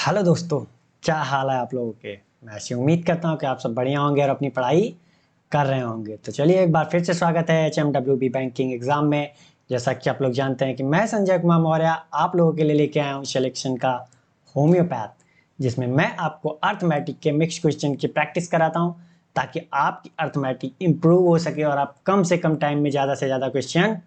Hello दोस्तों, क्या हाल है आप लोगों के। मैं ऐसी उम्मीद करता हूँ कि आप सब बढ़िया होंगे और अपनी पढ़ाई कर रहे होंगे। तो चलिए एक बार फिर से स्वागत है HMWB बैंकिंग एग्जाम में। जैसा कि आप लोग जानते हैं कि मैं संजय कुमार मौर्य आप लोगों के लिए लेके आया हूँ सिलेक्शन का होम्योपैथ, जिसमें मैं आपको अर्थमेटिक के मिक्स क्वेश्चन की प्रैक्टिस कराता हूँ ताकि आपकी अर्थमेटिक इम्प्रूव हो सके और आप कम से कम टाइम में ज़्यादा से ज़्यादा क्वेश्चन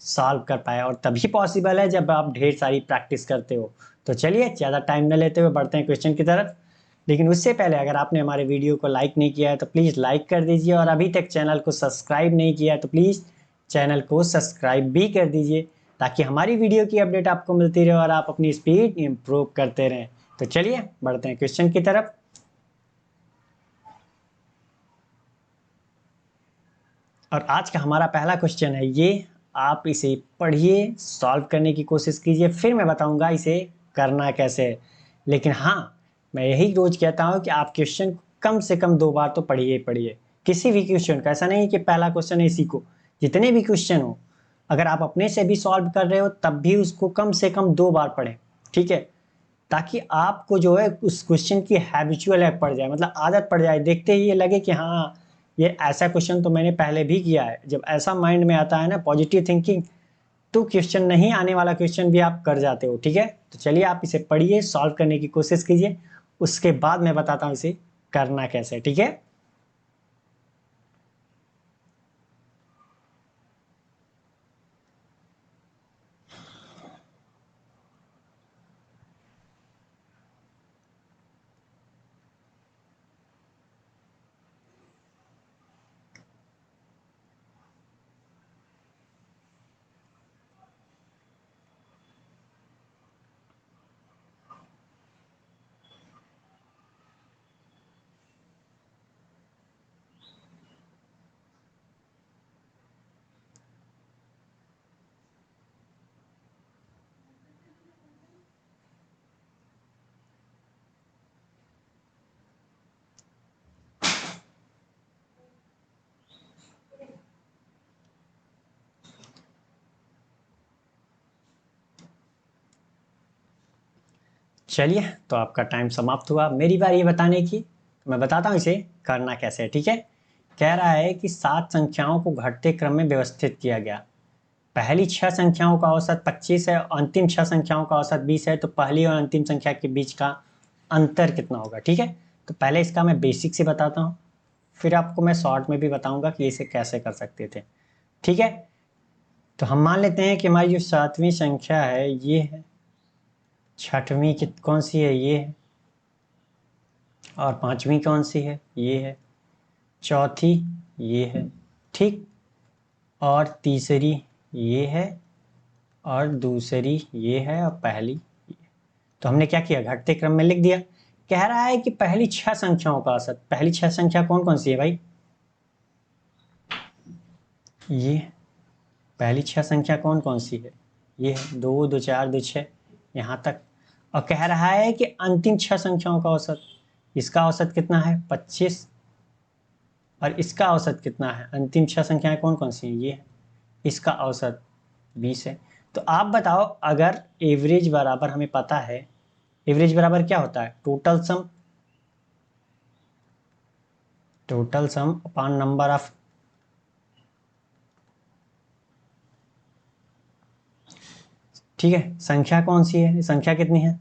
सॉल्व कर पाए। और तभी पॉसिबल है जब आप ढेर सारी प्रैक्टिस करते हो। तो चलिए ज़्यादा टाइम न लेते हुए बढ़ते हैं क्वेश्चन की तरफ। लेकिन उससे पहले अगर आपने हमारे वीडियो को लाइक नहीं किया है तो प्लीज़ लाइक कर दीजिए, और अभी तक चैनल को सब्सक्राइब नहीं किया है तो प्लीज़ चैनल को सब्सक्राइब भी कर दीजिए, ताकि हमारी वीडियो की अपडेट आपको मिलती रहे और आप अपनी स्पीड इम्प्रूव करते रहें। तो चलिए बढ़ते हैं क्वेश्चन की तरफ। और आज का हमारा पहला क्वेश्चन है ये, आप इसे पढ़िए, सॉल्व करने की कोशिश कीजिए, फिर मैं बताऊंगा इसे करना कैसे है। लेकिन हाँ, मैं यही रोज कहता हूँ कि आप क्वेश्चन कम से कम 2 बार तो पढ़िए पढ़िए। किसी भी क्वेश्चन का ऐसा नहीं कि पहला क्वेश्चन है इसी को, जितने भी क्वेश्चन हो, अगर आप अपने से भी सॉल्व कर रहे हो तब भी उसको कम से कम 2 बार पढ़ें, ठीक है। ताकि आपको जो है उस क्वेश्चन की हैबिचुअल पड़ जाए, मतलब आदत पड़ जाए, देखते ही ये लगे कि हाँ ये ऐसा क्वेश्चन तो मैंने पहले भी किया है। जब ऐसा माइंड में आता है ना, पॉजिटिव थिंकिंग, तो क्वेश्चन नहीं आने वाला क्वेश्चन भी आप कर जाते हो, ठीक है। तो चलिए आप इसे पढ़िए, सॉल्व करने की कोशिश कीजिए, उसके बाद मैं बताता हूँ इसे करना कैसे, ठीक है। चलिए तो आपका टाइम समाप्त हुआ, मेरी बारी ये बताने की। तो मैं बताता हूँ इसे करना कैसे है, ठीक है। कह रहा है कि 7 संख्याओं को घटते क्रम में व्यवस्थित किया गया। पहली 6 संख्याओं का औसत 25 है, अंतिम 6 संख्याओं का औसत 20 है, तो पहली और अंतिम संख्या के बीच का अंतर कितना होगा, ठीक है। तो पहले इसका मैं बेसिक से बताता हूँ, फिर आपको मैं शॉर्ट में भी बताऊंगा कि इसे कैसे कर सकते थे, ठीक है। तो हम मान लेते हैं कि हमारी जो 7वीं संख्या है ये है, 6वीं कौन सी है ये है, और 5वीं कौन सी है ये है, चौथी ये है, ठीक, और तीसरी ये है, और दूसरी ये है, और पहली ये। तो हमने क्या किया, घटते क्रम में लिख दिया। कह रहा है कि पहली 6 संख्याओं का औसत, पहली 6 संख्या कौन कौन सी है भाई, ये पहली 6 संख्या कौन कौन सी है, ये है 2 2 4 2 6 यहाँ तक। और कह रहा है कि अंतिम 6 संख्याओं का औसत, इसका औसत कितना है 25, और इसका औसत कितना है, अंतिम 6 संख्याएं कौन कौन सी हैं ये है, इसका औसत 20 है। तो आप बताओ, अगर एवरेज बराबर हमें पता है, एवरेज बराबर क्या होता है, total sum, total sum upon number of, ठीक है। संख्या कौन सी है, संख्या कितनी है,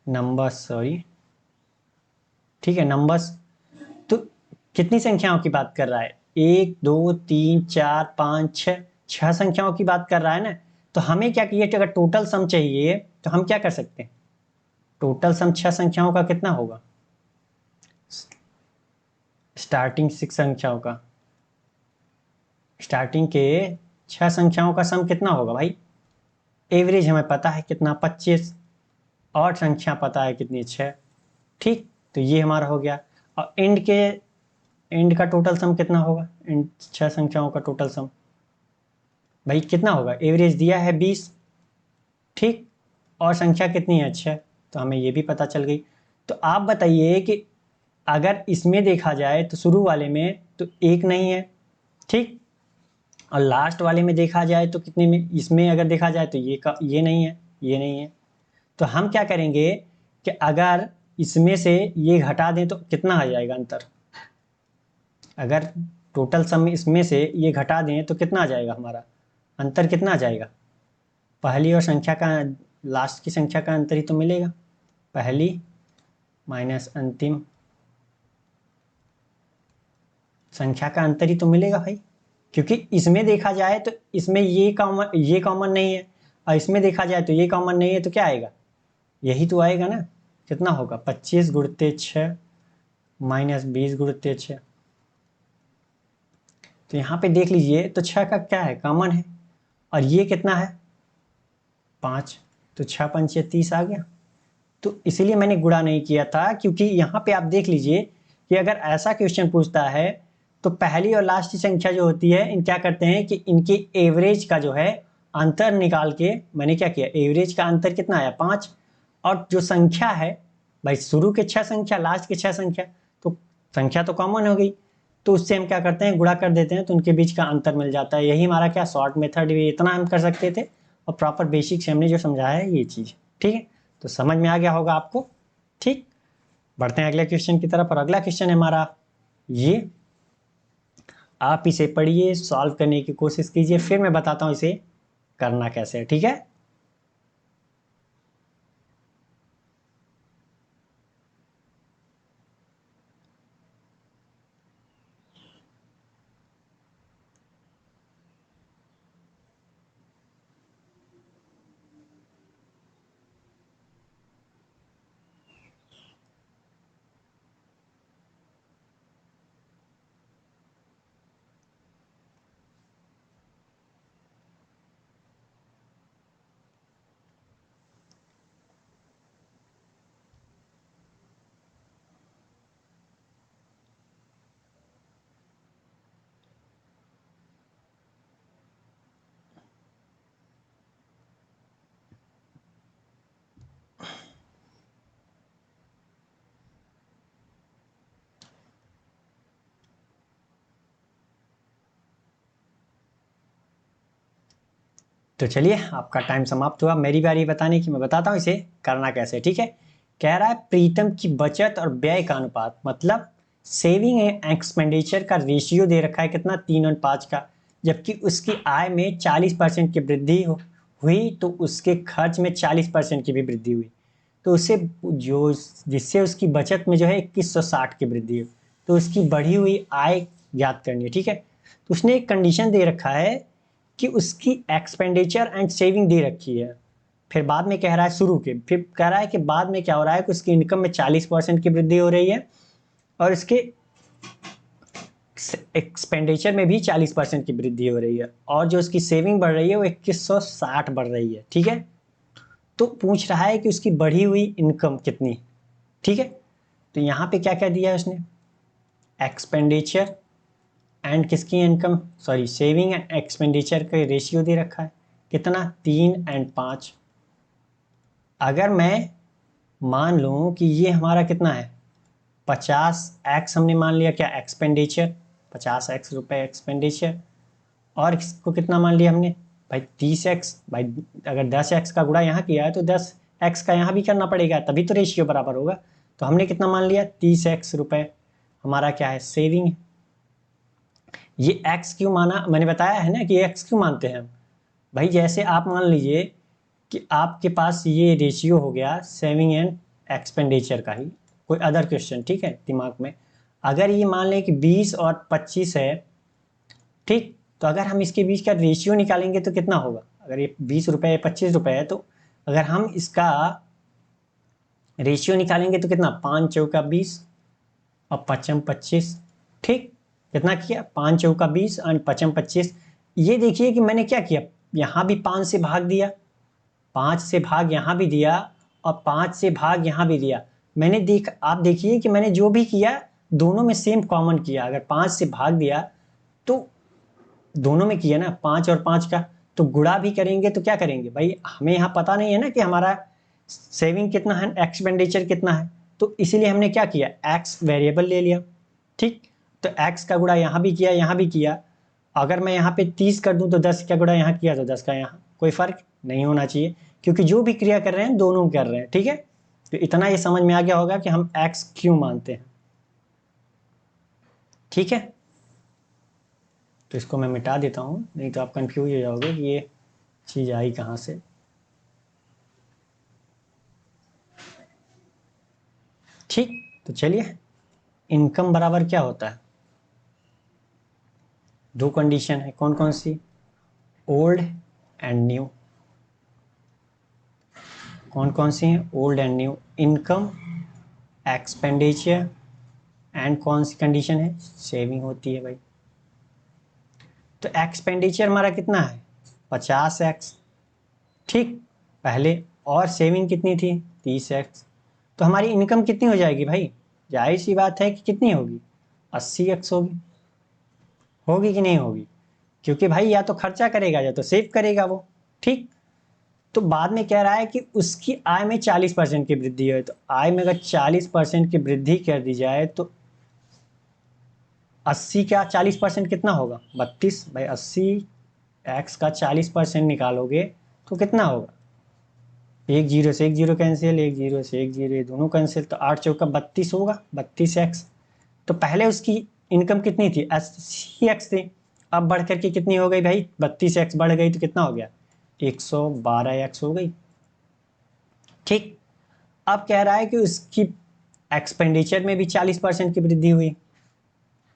नंबर, सॉरी, ठीक है, नंबर्स। तो कितनी संख्याओं की बात कर रहा है, 1 2 3 4 5 6, 6 संख्याओं की बात कर रहा है ना। तो हमें क्या चाहिए, अगर टोटल सम चाहिए तो हम क्या कर सकते हैं, टोटल सम 6 संख्याओं का कितना होगा, स्टार्टिंग 6 संख्याओं का, स्टार्टिंग के 6 संख्याओं का सम कितना होगा भाई, एवरेज हमें पता है कितना 25, और संख्या पता है कितनी 6, ठीक। तो ये हमारा हो गया। और एंड का टोटल सम कितना होगा, इन 6 संख्याओं का टोटल सम भाई कितना होगा, एवरेज दिया है 20, ठीक, और संख्या कितनी है 6, तो हमें ये भी पता चल गई। तो आप बताइए कि अगर इसमें देखा जाए तो शुरू वाले में तो 1 नहीं है, ठीक, और लास्ट वाले में देखा जाए तो कितने में, इसमें अगर देखा जाए तो ये नहीं है, ये नहीं है। तो हम क्या करेंगे कि अगर इसमें से ये घटा दें तो कितना आ जाएगा अंतर, अगर टोटल सम इसमें से ये घटा दें तो कितना आ जाएगा, हमारा अंतर कितना आ जाएगा, पहली और संख्या का लास्ट की संख्या का अंतर ही तो मिलेगा, पहली माइनस अंतिम संख्या का अंतर ही तो मिलेगा भाई, क्योंकि इसमें देखा जाए तो इसमें ये कॉमन नहीं है, और इसमें देखा जाए तो ये कॉमन नहीं है, तो क्या आएगा, यही तो आएगा ना। कितना होगा 25 गुणित 6 माइनस 20 गुणित 6। तो यहाँ पे देख लीजिए तो 6 का क्या है, कॉमन है, और ये कितना है 5, तो 6 पंचे 30 आ गया। तो इसीलिए मैंने गुणा नहीं किया था, क्योंकि यहाँ पे आप देख लीजिए कि अगर ऐसा क्वेश्चन पूछता है तो पहली और लास्ट की संख्या जो होती है, इन क्या करते हैं कि इनकी एवरेज का जो है अंतर निकाल के, मैंने क्या किया, एवरेज का अंतर कितना आया 5, और जो संख्या है भाई शुरू के 6 संख्या लास्ट के 6 संख्या, तो संख्या तो कॉमन हो गई, तो उससे हम क्या करते हैं गुणा कर देते हैं, तो उनके बीच का अंतर मिल जाता है। यही हमारा क्या शॉर्ट मेथड, इतना हम कर सकते थे, और प्रॉपर बेसिक से हमने जो समझाया है ये चीज़, ठीक है, तो समझ में आ गया होगा आपको। ठीक, बढ़ते हैं अगले क्वेश्चन की तरफ, और अगला क्वेश्चन है हमारा ये, आप इसे पढ़िए, सॉल्व करने की कोशिश कीजिए, फिर मैं बताता हूँ इसे करना कैसे है, ठीक है। तो चलिए आपका टाइम समाप्त हुआ, मेरी बारी बताने की, मैं बताता हूँ इसे करना कैसे, ठीक है। कह रहा है प्रीतम की बचत और व्यय का अनुपात, मतलब सेविंग एंड एक्सपेंडिचर का रेशियो दे रखा है कितना, 3 और 5 का, जबकि उसकी आय में 40% की वृद्धि हुई, तो उसके खर्च में 40% की भी वृद्धि हुई, तो उसे जो जिससे उसकी बचत में जो है 2160 की वृद्धि हुई, तो उसकी बढ़ी हुई आय ज्ञात करनी है, ठीक है। तो उसने एक कंडीशन दे रखा है कि उसकी एक्सपेंडिचर एंड सेविंग दे रखी है, फिर बाद में कह रहा है शुरू के, फिर कह रहा है कि बाद में क्या हो रहा है कि उसकी इनकम में 40% की वृद्धि हो रही है, और इसके एक्सपेंडिचर में भी 40% की वृद्धि हो रही है, और जो उसकी सेविंग बढ़ रही है वो 2160 बढ़ रही है, ठीक है। तो पूछ रहा है कि उसकी बढ़ी हुई इनकम कितनी, ठीक है। तो यहाँ पे क्या क्या दिया है उसने, एक्सपेंडिचर एंड किसकी income, sorry saving and expenditure का रेशियो दे रखा है कितना, 3 और 5। अगर मैं मान लूँ कि ये हमारा कितना है 50x, हमने मान लिया क्या एक्सपेंडिचर, 50x रुपए एक्सपेंडिचर, और इसको कितना मान लिया हमने भाई 30x, भाई अगर 10x का गुणा यहाँ किया है तो 10x का यहाँ भी करना पड़ेगा, तभी तो रेशियो बराबर होगा। तो हमने कितना मान लिया 30x रुपए, हमारा क्या है सेविंग है। ये x क्यों माना, मैंने बताया है ना कि x क्यों मानते हैं हम, भाई जैसे आप मान लीजिए कि आपके पास ये रेशियो हो गया सेविंग एंड एक्सपेंडिचर का ही, कोई अदर क्वेश्चन, ठीक है, दिमाग में अगर ये मान लें कि 20 और 25 है, ठीक, तो अगर हम इसके बीच का रेशियो निकालेंगे तो कितना होगा, अगर ये 20 रुपए है 25 रुपए है, तो अगर हम इसका रेशियो निकालेंगे तो कितना, 5 चौका 20 और 5 25, ठीक, कितना किया 5 चौका 20 और 5 25। ये देखिए कि मैंने क्या किया, यहाँ भी 5 से भाग दिया, 5 से भाग यहाँ भी दिया, और 5 से भाग यहाँ भी दिया। मैंने आप देखिए कि मैंने जो भी किया दोनों में सेम कॉमन किया, अगर 5 से भाग दिया तो दोनों में किया ना 5 और 5 का, तो गुणा भी करेंगे तो क्या करेंगे भाई, हमें यहाँ पता नहीं है ना कि हमारा सेविंग कितना है एक्सपेंडिचर कितना है, तो इसीलिए हमने क्या किया एक्स वेरिएबल ले लिया, ठीक। तो एक्स का गुणा यहाँ भी किया यहाँ भी किया, अगर मैं यहाँ पे 30 कर दूं तो 10 का गुणा यहाँ किया तो 10 का यहाँ, कोई फर्क नहीं होना चाहिए, क्योंकि जो भी क्रिया कर रहे हैं दोनों कर रहे हैं, ठीक है। तो इतना ये समझ में आ गया होगा कि हम x क्यों मानते हैं, ठीक है। तो इसको मैं मिटा देता हूँ, नहीं तो आप कंफ्यूज हो जाओगे कि ये चीज़ आई कहाँ से। ठीक, तो चलिए, इनकम बराबर क्या होता है, दो कंडीशन है, कौन कौन सी, ओल्ड एंड न्यू। कौन कौन सी हैं, old and new, income, expenditure and कौन सी कंडीशन है, सेविंग होती है भाई। तो एक्सपेंडिचर हमारा कितना है 50x, ठीक, पहले, और सेविंग कितनी थी 30x। तो हमारी इनकम कितनी हो जाएगी भाई, जाहिर सी बात है कि कितनी होगी 80x होगी, होगी कि नहीं होगी, क्योंकि भाई या तो खर्चा करेगा या तो सेव करेगा वो, ठीक। तो बाद में कह रहा है कि उसकी आय में 40% की वृद्धि है, तो आय में अगर 40% की वृद्धि कर दी जाए तो 80 का 40% कितना होगा 32 भाई, 80x का 40% निकालोगे तो कितना होगा, एक जीरो से एक जीरो कैंसिल, एक जीरो से एक जीरो, ये दोनों कैंसिल, तो 8 चौका 32 होगा, 32x। तो पहले उसकी इनकम कितनी थी 80x थी, अब बढ़ करके कितनी हो गई भाई 32x बढ़ गई, तो कितना हो गया 112x हो गई, ठीक। अब कह रहा है कि उसकी एक्सपेंडिचर में भी 40% की वृद्धि हुई,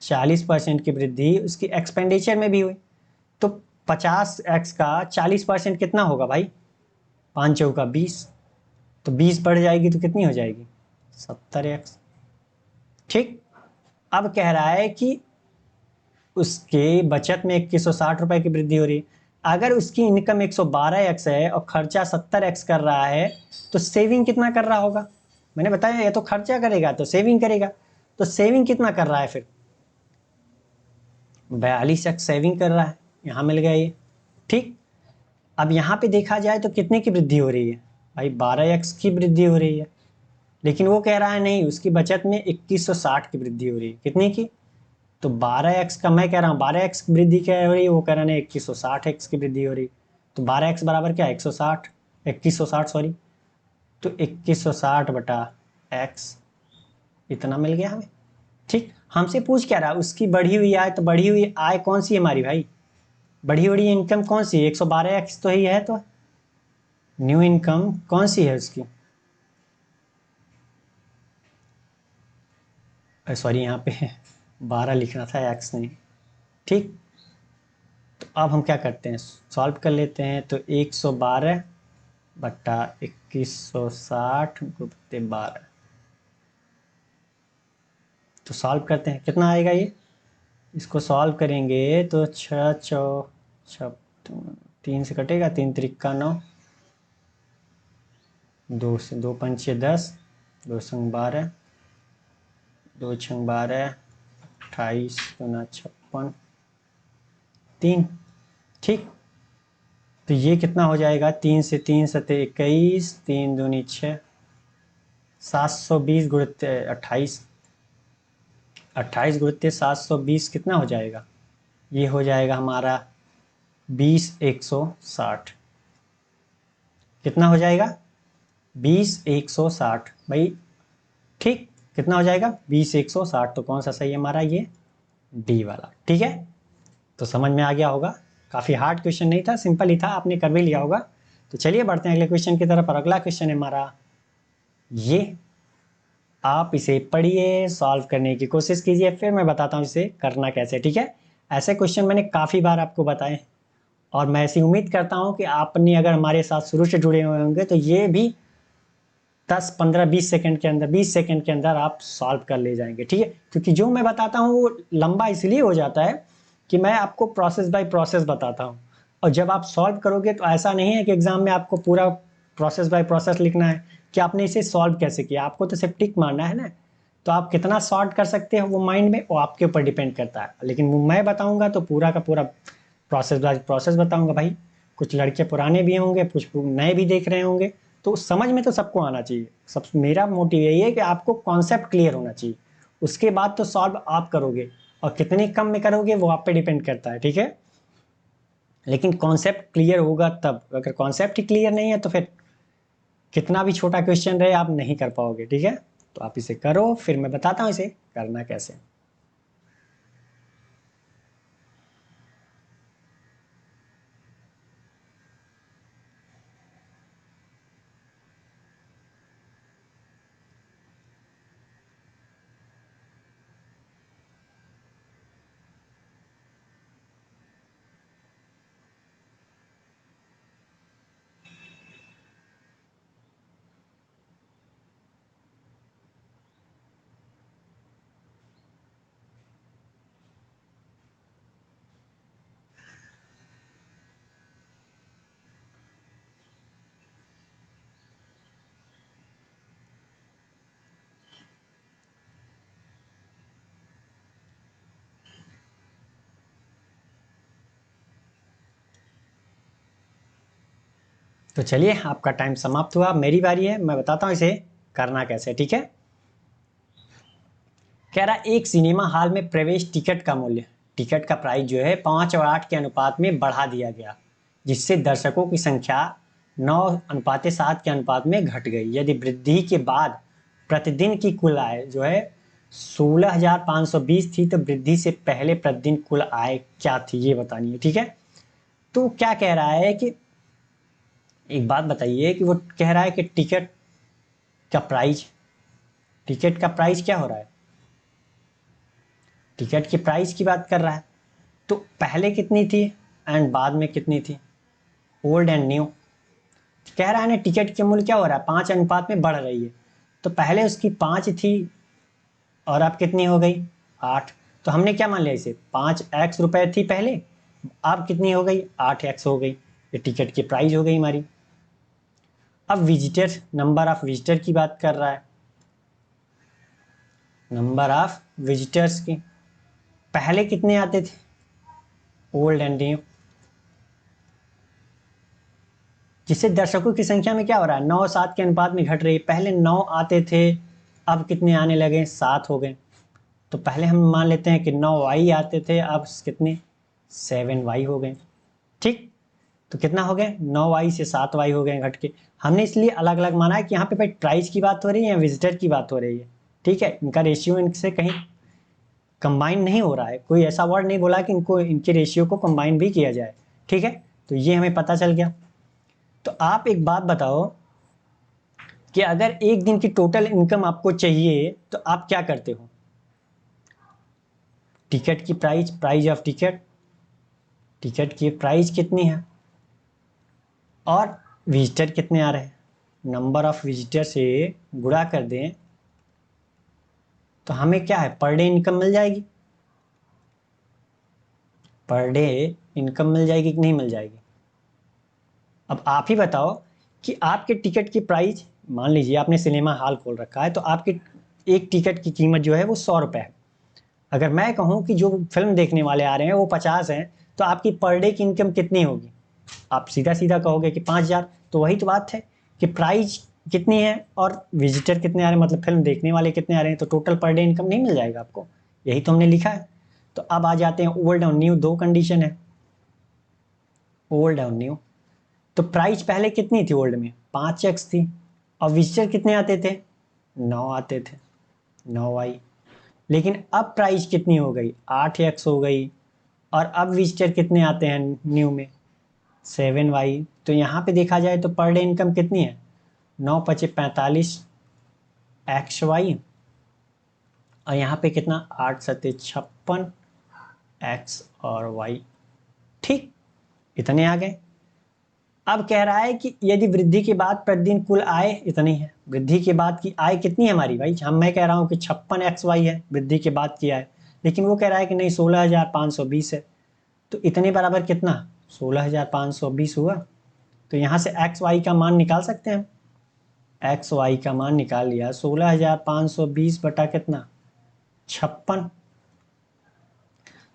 40% की वृद्धि उसकी एक्सपेंडिचर में भी हुई, तो 50x का 40% कितना होगा भाई, 5 चौका 20, तो 20 बढ़ जाएगी तो कितनी हो जाएगी 70x, ठीक। अब कह रहा है कि उसके बचत में 2160 रुपए की वृद्धि हो रही है। अगर उसकी इनकम 112x है और खर्चा 70x कर रहा है, तो सेविंग कितना कर रहा होगा, मैंने बताया या तो खर्चा करेगा तो सेविंग करेगा, तो सेविंग कितना कर रहा है फिर 42x सेविंग कर रहा है, यहाँ मिल गया ये, ठीक। अब यहाँ पे देखा जाए तो कितने की वृद्धि हो रही है भाई 12x की वृद्धि हो रही है, लेकिन वो कह रहा है नहीं उसकी बचत में 2160 की वृद्धि हो रही है, कितने की, तो 12x का मैं कह रहा हूँ 12x की वृद्धि क्या हो रही है, वो कह रहा है 2160x की वृद्धि हो रही है। तो 12x बराबर क्या 160, 2160 सॉरी, तो 2160 बटा x, इतना मिल गया हमें, ठीक। हमसे पूछ क्या रहा उसकी बढ़ी हुई आय, तो बढ़ी हुई आय कौन सी है हमारी भाई, बढ़ी हुई इनकम कौन सी है 112x तो ही है, तो न्यू इनकम कौन सी है उसकी, सॉरी यहाँ पे 12 लिखना था x नहीं, ठीक। तो अब हम क्या करते हैं सॉल्व कर लेते हैं, तो 112 बट्टा 2160 गुणित 12, तो सॉल्व करते हैं कितना आएगा ये, इसको सॉल्व करेंगे तो 3 से कटेगा, 3 त्रिका 9, 2 से 2 पंचे 10, 2 संग 12, 2 छंग 12, 28 गुना 56, 3, ठीक। तो ये कितना हो जाएगा 3 से 3 सते 21, 3 दूनी 6, 720 गुणित 28, 28 गुणित 720 कितना हो जाएगा, ये हो जाएगा हमारा 20,160, कितना हो जाएगा 20,160 भाई, ठीक, कितना हो जाएगा 20,160, तो कौन सा सही है हमारा ये डी वाला, ठीक है। तो समझ में आ गया होगा, काफ़ी हार्ड क्वेश्चन नहीं था, सिंपल ही था, आपने कर भी लिया होगा। तो चलिए बढ़ते हैं अगले क्वेश्चन की तरफ, और अगला क्वेश्चन है हमारा ये, आप इसे पढ़िए, सॉल्व करने की कोशिश कीजिए, फिर मैं बताता हूँ इसे करना कैसे, ठीक है। ऐसे क्वेश्चन मैंने काफ़ी बार आपको बताए, और मैं ऐसी उम्मीद करता हूँ कि आपने अगर हमारे साथ शुरू से जुड़े हुए होंगे तो ये भी 10, 15, 20 सेकंड के अंदर, 20 सेकंड के अंदर आप सॉल्व कर ले जाएंगे, ठीक है। क्योंकि जो मैं बताता हूँ वो लंबा इसलिए हो जाता है कि मैं आपको प्रोसेस बाय प्रोसेस बताता हूँ, और जब आप सॉल्व करोगे तो ऐसा नहीं है कि एग्जाम में आपको पूरा प्रोसेस बाय प्रोसेस लिखना है कि आपने इसे सॉल्व कैसे किया, आपको तो सिर्फ टिक मारना है ना। तो आप कितना सॉर्ट कर सकते हो वो माइंड में, वो आपके ऊपर डिपेंड करता है, लेकिन वो मैं बताऊंगा तो पूरा का पूरा प्रोसेस बाय प्रोसेस बताऊंगा भाई। कुछ लड़के पुराने भी होंगे, कुछ नए भी देख रहे होंगे, तो समझ में तो सबको आना चाहिए। सब मेरा मोटिव यही है कि आपको कॉन्सेप्ट क्लियर होना चाहिए, उसके बाद तो सॉल्व आप करोगे, और कितने कम में करोगे वो आप पे डिपेंड करता है, ठीक है। लेकिन कॉन्सेप्ट क्लियर होगा तब, अगर कॉन्सेप्ट ही क्लियर नहीं है तो फिर कितना भी छोटा क्वेश्चन रहे आप नहीं कर पाओगे, ठीक है। तो आप इसे करो, फिर मैं बताता हूँ इसे करना कैसे। तो चलिए, आपका टाइम समाप्त हुआ, मेरी बारी है, मैं बताता हूँ इसे करना कैसे, ठीक है। कह रहा एक सिनेमा हॉल में प्रवेश टिकट का मूल्य, टिकट का प्राइस जो है 5 और 8 के अनुपात में बढ़ा दिया गया, जिससे दर्शकों की संख्या 9:7 के अनुपात में घट गई। यदि वृद्धि के बाद प्रतिदिन की कुल आय जो है 16,520 थी, तो वृद्धि से पहले प्रतिदिन कुल आय क्या थी, ये बतानी है, ठीक है। तो क्या कह रहा है कि एक बात बताइए कि वो कह रहा है कि टिकट का प्राइस क्या हो रहा है, टिकट की प्राइस की बात कर रहा है। तो पहले कितनी थी एंड बाद में कितनी थी, ओल्ड एंड न्यू। कह रहा है ना टिकट के मूल्य क्या हो रहा है 5 अनुपात में बढ़ रही है, तो पहले उसकी 5 थी और अब कितनी हो गई 8। तो हमने क्या मान लिया इसे 5x रुपए थी पहले, अब कितनी हो गई 8x हो गई, ये टिकट की प्राइस हो गई हमारी। अब विजिटर, नंबर ऑफ विजिटर की बात कर रहा है, नंबर ऑफ विजिटर्स की, पहले कितने आते थे ओल्ड एंड न्यू, जिससे दर्शकों की संख्या में क्या हो रहा है 9-7 के अनुपात में घट रही है। पहले 9 आते थे, अब कितने आने लगे 7 हो गए। तो पहले हम मान लेते हैं कि 9y आते थे, अब कितने 7y हो गए, ठीक। तो कितना हो गए 9y से 7y हो गए घट के। हमने इसलिए अलग अलग माना है कि यहाँ पे भाई प्राइस की बात हो रही है या विजिटर की बात हो रही है, ठीक है। इनका रेशियो इनसे कहीं कंबाइन नहीं हो रहा है, कोई ऐसा वर्ड नहीं बोला कि इनको इनके रेशियो को कंबाइन भी किया जाए, ठीक है। तो ये हमें पता चल गया। तो आप एक बात बताओ कि अगर एक दिन की टोटल इनकम आपको चाहिए तो आप क्या करते हो, टिकट की price, price of ticket, ticket की प्राइस कितनी है और विजिटर कितने आ रहे हैं, नंबर ऑफ विजिटर से गुणा कर दें तो हमें क्या है पर डे इनकम मिल जाएगी, पर डे इनकम मिल जाएगी कि नहीं मिल जाएगी। अब आप ही बताओ कि आपके टिकट की प्राइस, मान लीजिए आपने सिनेमा हॉल खोल रखा है, तो आपकी एक टिकट की कीमत जो है वो 100 रुपये है। अगर मैं कहूँ कि जो फिल्म देखने वाले आ रहे हैं वो 50 हैं, तो आपकी पर डे की इनकम कितनी होगी, आप सीधा सीधा कहोगे कि 5,000। तो वही तो बात है कि प्राइस कितनी है और विजिटर कितने आ रहे हैं, मतलब फिल्म देखने वाले कितने आ रहे हैं, तो टोटल पर डे इनकम नहीं मिल जाएगा आपको, यही तो हमने लिखा है। तो अब आ जाते हैं ओल्ड और न्यू, दो कंडीशन है ओल्ड और न्यू। तो प्राइस पहले कितनी थी ओल्ड में 5x थी, और विजिटर कितने आते थे 9 आते थे, 9y। लेकिन अब प्राइस कितनी हो गई 8x हो गई, और अब विजिटर कितने आते हैं न्यू में 7y। तो यहाँ पे देखा जाए तो पर डे इनकम कितनी है 9×5=45 XY, और यहाँ पे कितना 8×7=56 X और Y, ठीक, इतने आ गए। अब कह रहा है कि यदि वृद्धि के बाद प्रतिदिन कुल आय इतनी है, वृद्धि के बाद की आय कितनी है हमारी भाई, हम मैं कह रहा हूँ कि 56XY है वृद्धि के बाद की आय, लेकिन वो कह रहा है कि नहीं 16,520 है। तो इतने बराबर कितना 16,520 हुआ। तो यहाँ से XY का मान निकाल सकते हैं, XY का मान निकाल लिया 16,520 बटा कितना 56।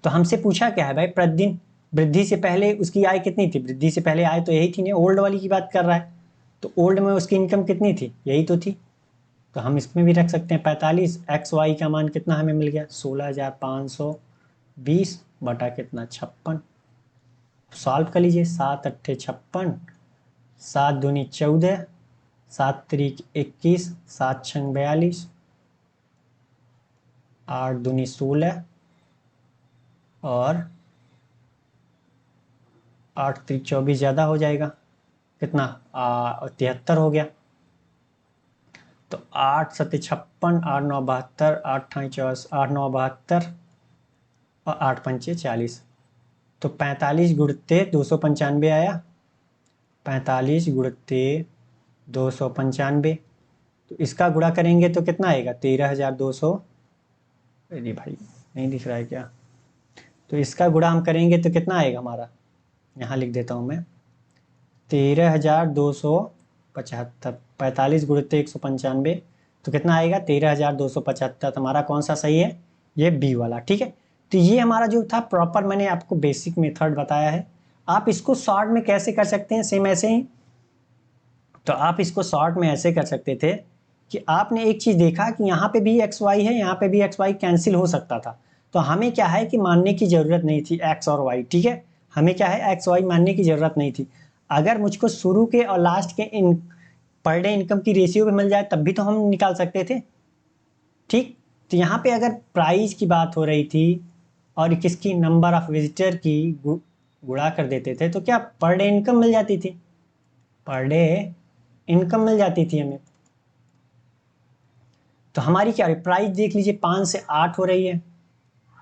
तो हमसे पूछा क्या है भाई प्रतिदिन वृद्धि से पहले उसकी आय कितनी थी, वृद्धि से पहले आय तो यही थी ना, ओल्ड वाली की बात कर रहा है। तो ओल्ड में उसकी इनकम कितनी थी, यही तो थी। तो हम इसमें भी रख सकते हैं 45, XY का मान कितना हमें मिल गया 16,520 बटा कितना 56। सॉल्व कर लीजिए, 7×8 = 56, 7×2 = 14, 7 तरीक 21, 7 छंग 42, 8 दूनी 16 और 8 तरीक 24 ज़्यादा हो जाएगा, कितना 73 हो गया। तो 8 सत्ते 56, 8 9 72, 8 ठाई 84, 8 9 72 और 8 पंचे 40। तो 45 गुणते 295 आया, 45 गुणते 295। तो इसका गुणा करेंगे तो कितना आएगा 13,200। अरे भाई नहीं दिख रहा है क्या? तो इसका गुणा हम करेंगे तो कितना आएगा हमारा, यहाँ लिख देता हूँ मैं, 13,275। 45 गुणते 195 तो कितना आएगा 13,275। हमारा कौन सा सही है, ये बी वाला। ठीक है, तो ये हमारा जो था प्रॉपर, मैंने आपको बेसिक मेथड बताया है। आप इसको शॉर्ट में कैसे कर सकते हैं, सेम ऐसे ही। तो आप इसको शॉर्ट में ऐसे कर सकते थे कि आपने एक चीज़ देखा कि यहाँ पे भी एक्स वाई है, यहाँ पे भी एक्स वाई कैंसिल हो सकता था। तो हमें क्या है कि मानने की ज़रूरत नहीं थी एक्स और वाई। ठीक है, हमें क्या है एक्स वाई मानने की ज़रूरत नहीं थी। अगर मुझको शुरू के और लास्ट के इन पर डे इनकम की रेशियो भी मिल जाए तब भी तो हम निकाल सकते थे। ठीक, तो यहाँ पे अगर प्राइस की बात हो रही थी और किसकी, नंबर ऑफ विजिटर की गुणा कर देते थे तो क्या पर डे इनकम मिल जाती थी, पर डे इनकम मिल जाती थी हमें। तो हमारी क्या है, प्राइस देख लीजिए 5 से 8 हो रही है,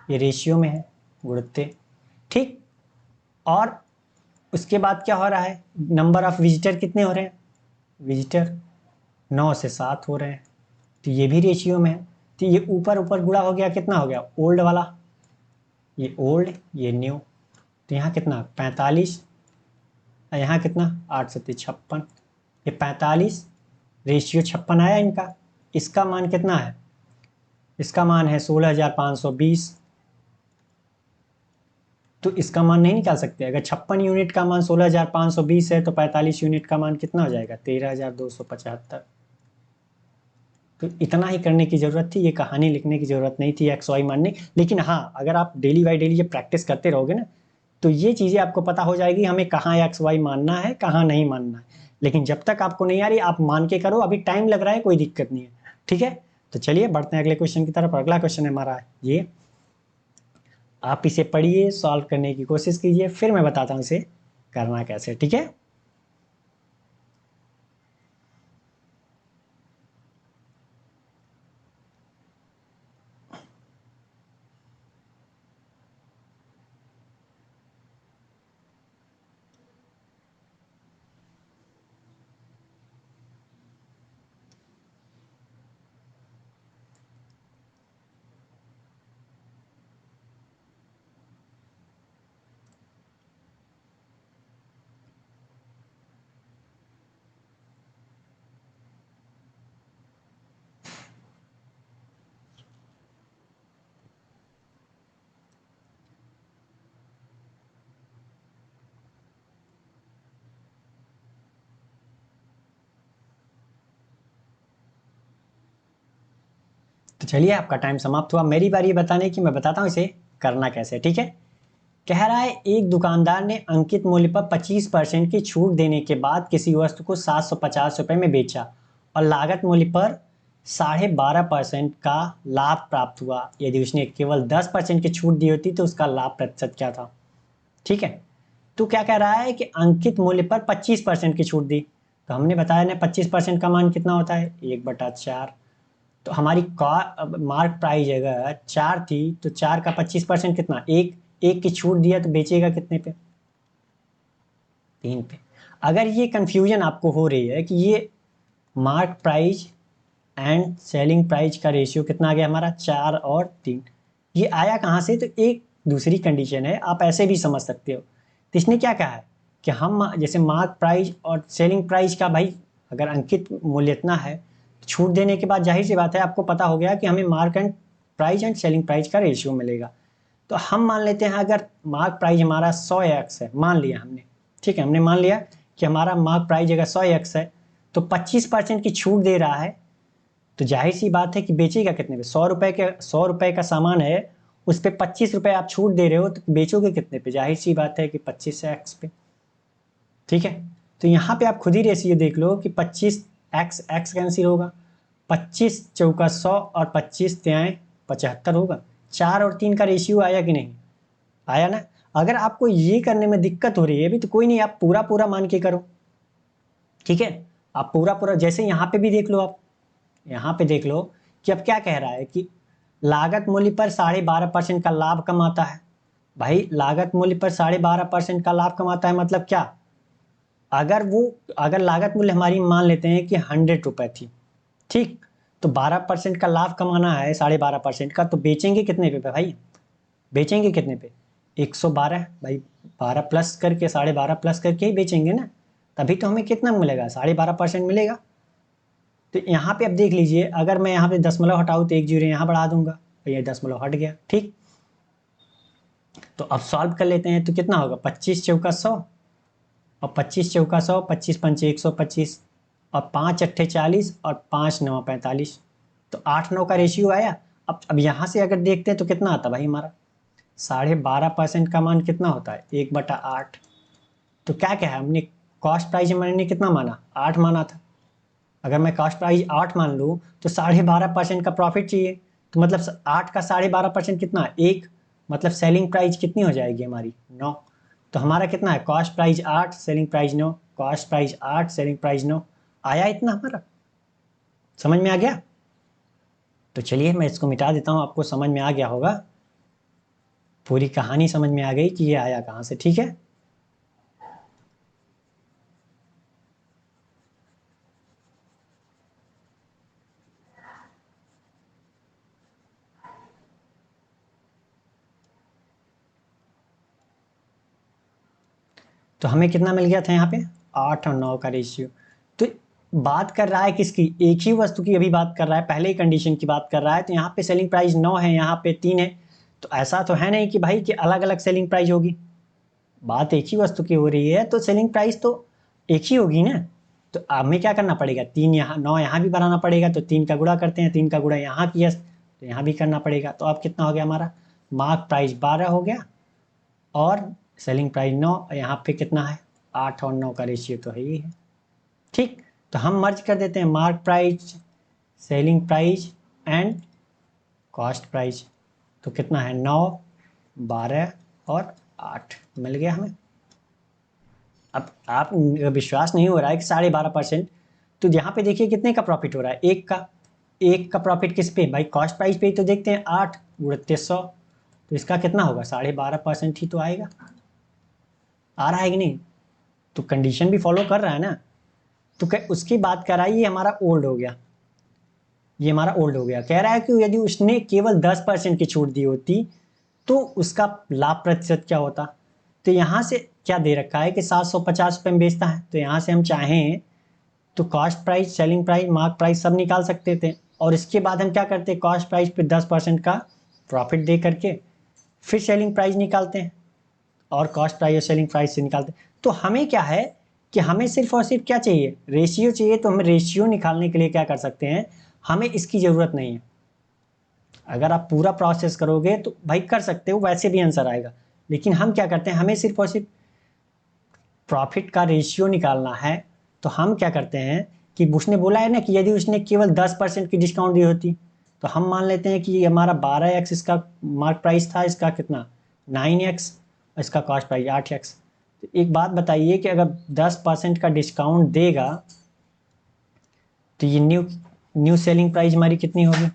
ये रेशियो में है गुणते। ठीक, और उसके बाद क्या हो रहा है, नंबर ऑफ विजिटर कितने हो रहे हैं, विजिटर 9 से 7 हो रहे हैं, तो ये भी रेशियो में है। तो ये ऊपर ऊपर गुणा हो गया, कितना हो गया ओल्ड वाला, ये ओल्ड ये न्यू। तो यहाँ कितना 45, यहाँ कितना 8 सत्ते 56, ये 45 रेशियो 56 आया इनका। इसका मान कितना है, इसका मान है 16,520। तो इसका मान नहीं निकाल सकते, अगर 56 यूनिट का मान 16,520 है तो 45 यूनिट का मान कितना हो जाएगा 13,275। तो इतना ही करने की ज़रूरत थी, ये कहानी लिखने की ज़रूरत नहीं थी एक्स वाई मानने। लेकिन हाँ, अगर आप डेली बाई डेली ये प्रैक्टिस करते रहोगे ना तो ये चीज़ें आपको पता हो जाएगी हमें कहाँ एक्स वाई मानना है, कहाँ नहीं मानना है। लेकिन जब तक आपको नहीं आ रही आप मान के करो, अभी टाइम लग रहा है, कोई दिक्कत नहीं है। ठीक है, तो चलिए बढ़ते हैं अगले क्वेश्चन की तरफ। अगला क्वेश्चन है हमारा ये, आप इसे पढ़िए, सॉल्व करने की कोशिश कीजिए, फिर मैं बताता हूँ इसे करना कैसे। ठीक है, तो चलिए आपका टाइम समाप्त हुआ, मेरी बारी ये बताने की, मैं बताता हूँ इसे करना कैसे। ठीक है, कह रहा है एक दुकानदार ने अंकित मूल्य पर 25% की छूट देने के बाद किसी वस्तु को 750 रुपये में बेचा और लागत मूल्य पर 12.5% का लाभ प्राप्त हुआ। यदि उसने केवल 10% की छूट दी होती तो उसका लाभ प्रतिशत क्या था। ठीक है, तो क्या कह रहा है कि अंकित मूल्य पर 25% की छूट दी। तो हमने बताया ना 25% का मान कितना होता है 1/4। तो हमारी मार्क प्राइस अगर 4 थी तो 4 का 25% कितना, एक एक की छूट दिया तो बेचेगा कितने पे, 3 पे। अगर ये कंफ्यूजन आपको हो रही है कि ये mark price and selling price का रेशियो कितना आ गया हमारा 4 और 3, ये आया कहाँ से, तो एक दूसरी कंडीशन है, आप ऐसे भी समझ सकते हो। तो इसने क्या कहा है कि हम जैसे मार्क प्राइस और सेलिंग प्राइस का, भाई अगर अंकित मूल्य इतना है, छूट देने के बाद जाहिर सी बात है आपको पता हो गया कि हमें mark and price and selling price का रेशियो मिलेगा। तो हम मान लेते हैं अगर मार्क प्राइस हमारा 100x है, मान लिया हमने, ठीक है, हमने मान लिया कि हमारा मार्क प्राइस अगर 100x है तो 25% की छूट दे रहा है, तो जाहिर सी बात है कि बेचेगा कितने पे, 100 रुपये का सामान है, उस पर 25 रुपये आप छूट दे रहे हो तो बेचोगे कितने पे, जाहिर सी बात है कि 25x पे। ठीक है, तो यहाँ पे आप खुद ही रेशियो देख लो कि 25 एक्स एक्स कैंसिल होगा, 25 चौका 100 और 25 त्याएँ 75 होगा। 4 और 3 का रेशियो आया कि नहीं, आया ना। अगर आपको ये करने में दिक्कत हो रही है भी तो कोई नहीं, आप पूरा पूरा मान के करो, ठीक है। आप पूरा पूरा, जैसे यहाँ पे भी देख लो, आप यहाँ पे देख लो कि अब क्या कह रहा है कि लागत मूल्य पर 12.5% का लाभ कमाता है। भाई लागत मूल्य पर 12.5% का लाभ कमाता है मतलब क्या, अगर लागत मूल्य हमारी मान लेते हैं कि 100 रुपए थी, ठीक, तो 12% का लाभ कमाना है 12.5% का, तो बेचेंगे कितने पे भाई, बेचेंगे कितने पे, 112 भाई, 12 प्लस करके 12.5 प्लस करके ही बेचेंगे ना, तभी तो हमें कितना मिलेगा, 12.5% मिलेगा। तो यहाँ पे अब देख लीजिए, अगर मैं यहाँ पे दशमलव हटाऊँ तो एक जीरो यहाँ बढ़ा दूंगा, तो ये दशमलव हट गया, ठीक। तो अब सॉल्व कर लेते हैं, तो कितना होगा, 25 चौका 100 और 25 चौका 100, 25 पंचे 125 और 5 अट्ठे 40 और 5 नौ 45, तो 8-9 का रेशियो आया। अब यहाँ से अगर देखते हैं तो कितना आता भाई हमारा, 12.5% का मान कितना होता है, 1/8। तो क्या क्या है, हमने कॉस्ट प्राइस मैंने कितना माना, 8 माना था। अगर मैं कॉस्ट प्राइस 8 मान लूँ तो 12.5% का प्रॉफिट चाहिए, तो मतलब 8 का 12.5% कितना, 1, मतलब सेलिंग प्राइस कितनी हो जाएगी हमारी, 9। तो हमारा कितना है, cost price 8 selling price 9, cost price 8 selling price 9, आया इतना हमारा, समझ में आ गया। तो चलिए मैं इसको मिटा देता हूँ, आपको समझ में आ गया होगा, पूरी कहानी समझ में आ गई कि ये आया कहाँ से, ठीक है। तो हमें कितना मिल गया था यहाँ पे, 8 और 9 का रेशियो। तो बात कर रहा है किसकी, एक ही वस्तु की अभी बात कर रहा है, पहले ही कंडीशन की बात कर रहा है। तो यहाँ पे सेलिंग प्राइस 9 है, यहाँ पे 3 है, तो ऐसा तो है नहीं कि भाई कि अलग अलग सेलिंग प्राइस होगी, बात एक ही वस्तु की हो रही है, तो सेलिंग प्राइस तो एक ही होगी ना। तो हमें क्या करना पड़ेगा, 3 यहाँ 9 यहाँ भी बनाना पड़ेगा, तो 3 का गुणा करते हैं, 3 का गुणा यहाँ किया तो यहाँ भी करना पड़ेगा। तो अब कितना हो गया हमारा, मार्क प्राइस 12 हो गया और सेलिंग प्राइस 9, यहाँ पे कितना है, 8 और 9 का रेशियो तो है ही है, ठीक। तो हम मर्ज कर देते हैं mark price, selling price and cost price. तो कितना है, 9, 12 और 8 मिल गया हमें। अब आप विश्वास नहीं हो रहा है कि 12.5%, तो यहाँ पे देखिए कितने का प्रॉफिट हो रहा है, एक का प्रॉफिट किस पे भाई, कॉस्ट प्राइस पे ही। तो देखते हैं 8 × 100, तो इसका कितना होगा, 12.5% ही तो आएगा, आ रहा है कि नहीं। तो कंडीशन भी फॉलो कर रहा है ना। तो उसकी बात कर रहा है, ये हमारा ओल्ड हो गया, ये हमारा ओल्ड हो गया। कह रहा है कि यदि उसने केवल 10% की छूट दी होती तो उसका लाभ प्रतिशत क्या होता। तो यहाँ से क्या दे रखा है कि 750 रुपये में बेचता है, तो यहाँ से हम चाहें तो cost price, selling price, mark price सब निकाल सकते थे। और इसके बाद हम क्या करते हैं, कॉस्ट प्राइस पे 10% का प्रॉफिट दे करके फिर सेलिंग प्राइस निकालते हैं, और कॉस्ट प्राइस और सेलिंग प्राइस से निकालते हैं। तो हमें क्या है कि हमें सिर्फ और सिर्फ क्या चाहिए, रेशियो चाहिए। तो हम रेशियो निकालने के लिए क्या कर सकते हैं, हमें इसकी ज़रूरत नहीं है। अगर आप पूरा प्रोसेस करोगे तो भाई कर सकते हो, वैसे भी आंसर आएगा। लेकिन हम क्या करते हैं, हमें सिर्फ और सिर्फ प्रॉफिट का रेशियो निकालना है। तो हम क्या करते हैं कि उसने बोला है ना कि यदि उसने केवल 10% की डिस्काउंट दी होती, तो हम मान लेते हैं कि हमारा 12x इसका मार्क प्राइस था, इसका कितना 9x, इसका कॉस्ट प्राइस 8x। तो एक बात बताइए कि अगर 10% का डिस्काउंट देगा तो ये न्यू सेलिंग प्राइस हमारी कितनी होगी।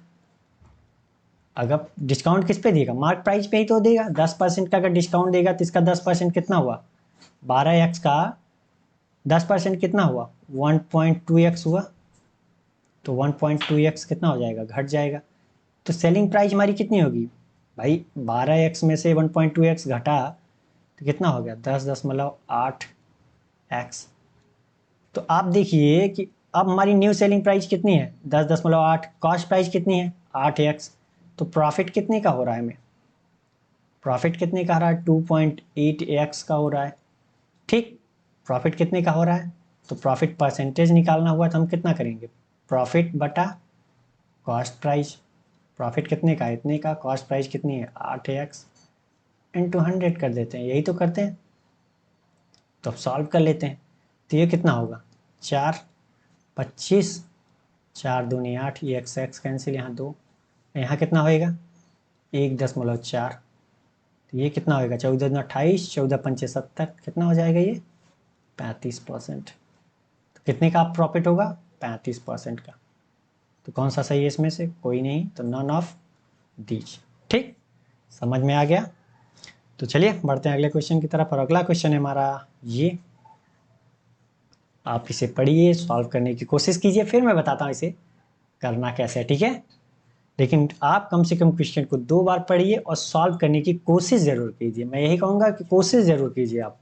अगर डिस्काउंट किस पे देगा, मार्क प्राइस पे ही तो देगा। 10% का अगर डिस्काउंट देगा तो इसका 10% कितना हुआ, 12x का 10% कितना हुआ, 1.2x हुआ। तो 1.2x कितना हो जाएगा, घट जाएगा। तो सेलिंग प्राइस हमारी कितनी होगी भाई, 12x में से 1.2x घटा तो कितना हो गया, 10.8x। तो आप देखिए कि अब हमारी न्यू सेलिंग प्राइस कितनी है, 10.8, कॉस्ट प्राइस कितनी है 8x। तो प्रॉफिट कितने का हो रहा है हमें, प्रॉफिट कितने का हो रहा है, 2.8x का हो रहा है, ठीक। प्रॉफिट कितने का हो रहा है, तो प्रॉफिट परसेंटेज निकालना हुआ तो हम कितना करेंगे, प्रॉफिट बटा कॉस्ट प्राइस। प्रॉफिट कितने का है, इतने का, कॉस्ट प्राइस कितनी है 8x इंटू 100 कर देते हैं, यही तो करते हैं। तो अब सॉल्व कर लेते हैं, तो ये कितना होगा, 4 25, 4 दूनी 8, ये x कैंसिल, यहाँ 2, यहाँ कितना होएगा 1.4, तो ये कितना होएगा 14 दूनी 28, 14 पंचे 70, कितना हो जाएगा ये 35%। तो कितने का प्रॉफिट होगा 35% का। तो कौन सा सही है इसमें से, कोई नहीं, तो नन ऑफ दीज। ठीक, समझ में आ गया। तो चलिए बढ़ते हैं अगले क्वेश्चन की तरफ, और अगला क्वेश्चन है हमारा ये। आप इसे पढ़िए, सॉल्व करने की कोशिश कीजिए, फिर मैं बताता हूँ इसे करना कैसे है, ठीक है। लेकिन आप कम से कम क्वेश्चन को 2 बार पढ़िए और सॉल्व करने की कोशिश जरूर कीजिए। मैं यही कहूँगा कि कोशिश जरूर कीजिए आप।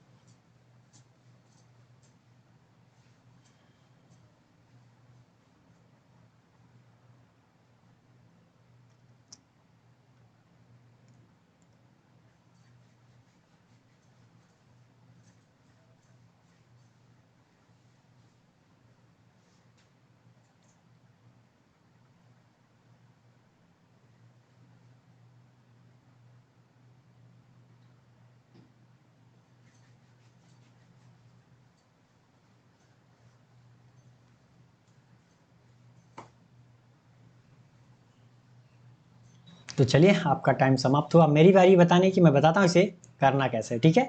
तो चलिए आपका टाइम समाप्त हुआ, मेरी बारी बताने की। मैं बताता हूँ इसे करना कैसे है, ठीक है।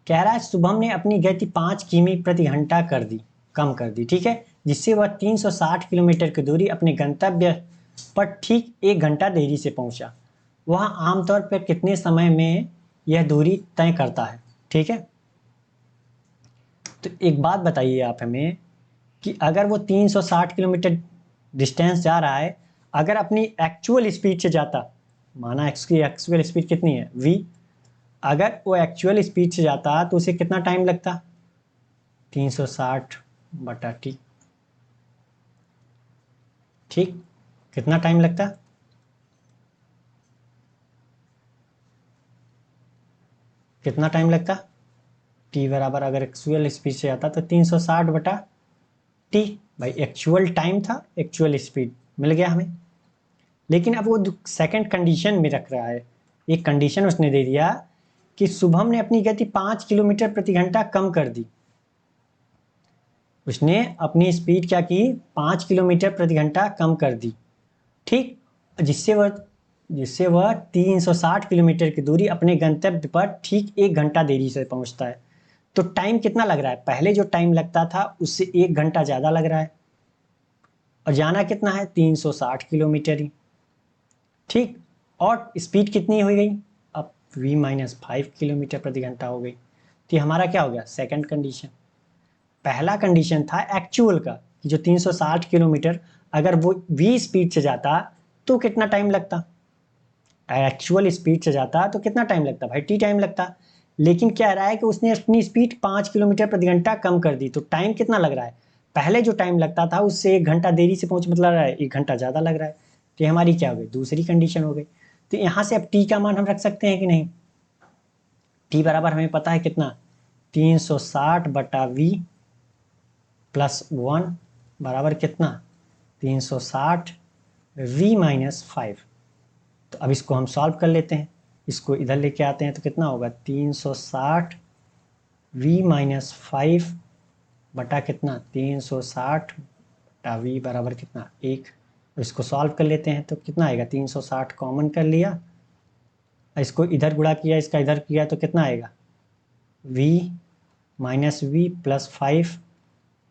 कह रहा है शुभम ने अपनी गति 5 किमी प्रति घंटा कर दी, कम कर दी, ठीक है, जिससे वह 360 किलोमीटर की दूरी अपने गंतव्य पर ठीक 1 घंटा देरी से पहुंचा। वह आमतौर पर कितने समय में यह दूरी तय करता है, ठीक है। तो एक बात बताइए आप हमें कि अगर वो 360 किलोमीटर डिस्टेंस जा रहा है, अगर अपनी एक्चुअल स्पीड से जाता, माना इसकी एक्चुअल स्पीड कितनी है v, अगर वो एक्चुअल स्पीड से जाता तो उसे कितना टाइम लगता 360/t, ठीक, कितना टाइम लगता, कितना टाइम लगता t बराबर, अगर एक्चुअल स्पीड से जाता तो 360/t। भाई एक्चुअल टाइम था, एक्चुअल स्पीड मिल गया हमें। लेकिन अब वो सेकंड कंडीशन में रख रहा है, एक कंडीशन उसने दे दिया कि शुभम ने अपनी गति 5 किलोमीटर प्रति घंटा कम कर दी। उसने अपनी स्पीड क्या की 5 किलोमीटर प्रति घंटा कम कर दी, ठीक, जिससे वह 360 किलोमीटर की दूरी अपने गंतव्य पर ठीक 1 घंटा देरी से पहुंचता है। तो टाइम कितना लग रहा है, पहले जो टाइम लगता था उससे 1 घंटा ज़्यादा लग रहा है, और जाना कितना है 360 किलोमीटर ही, ठीक। और स्पीड कितनी हो गई अब v-5 किलोमीटर प्रति घंटा हो गई। तो ये हमारा क्या हो गया सेकंड कंडीशन। पहला कंडीशन था एक्चुअल का कि जो 360 किलोमीटर अगर वो v स्पीड से जाता तो कितना टाइम लगता, एक्चुअल स्पीड से जाता तो कितना टाइम लगता भाई t टाइम लगता। लेकिन क्या रहा है कि उसने अपनी स्पीड 5 किलोमीटर प्रति घंटा कम कर दी, तो टाइम कितना लग रहा है, पहले जो टाइम लगता था उससे 1 घंटा देरी से पहुंच, मतलब 1 घंटा ज़्यादा लग रहा है। तो ये हमारी क्या हो गई दूसरी कंडीशन हो गई। तो यहाँ से अब t का मान हम रख सकते हैं कि नहीं, t बराबर हमें पता है कितना 360/v + 1 बराबर कितना 360 v-5। तो अब इसको हम सॉल्व कर लेते हैं, इसको इधर लेके आते हैं तो कितना होगा 360 v-5 बटा कितना 360/v बराबर कितना 1। इसको सॉल्व कर लेते हैं तो कितना आएगा 360 कॉमन कर लिया, इसको इधर गुणा किया, इसका इधर किया तो कितना आएगा v-v + 5,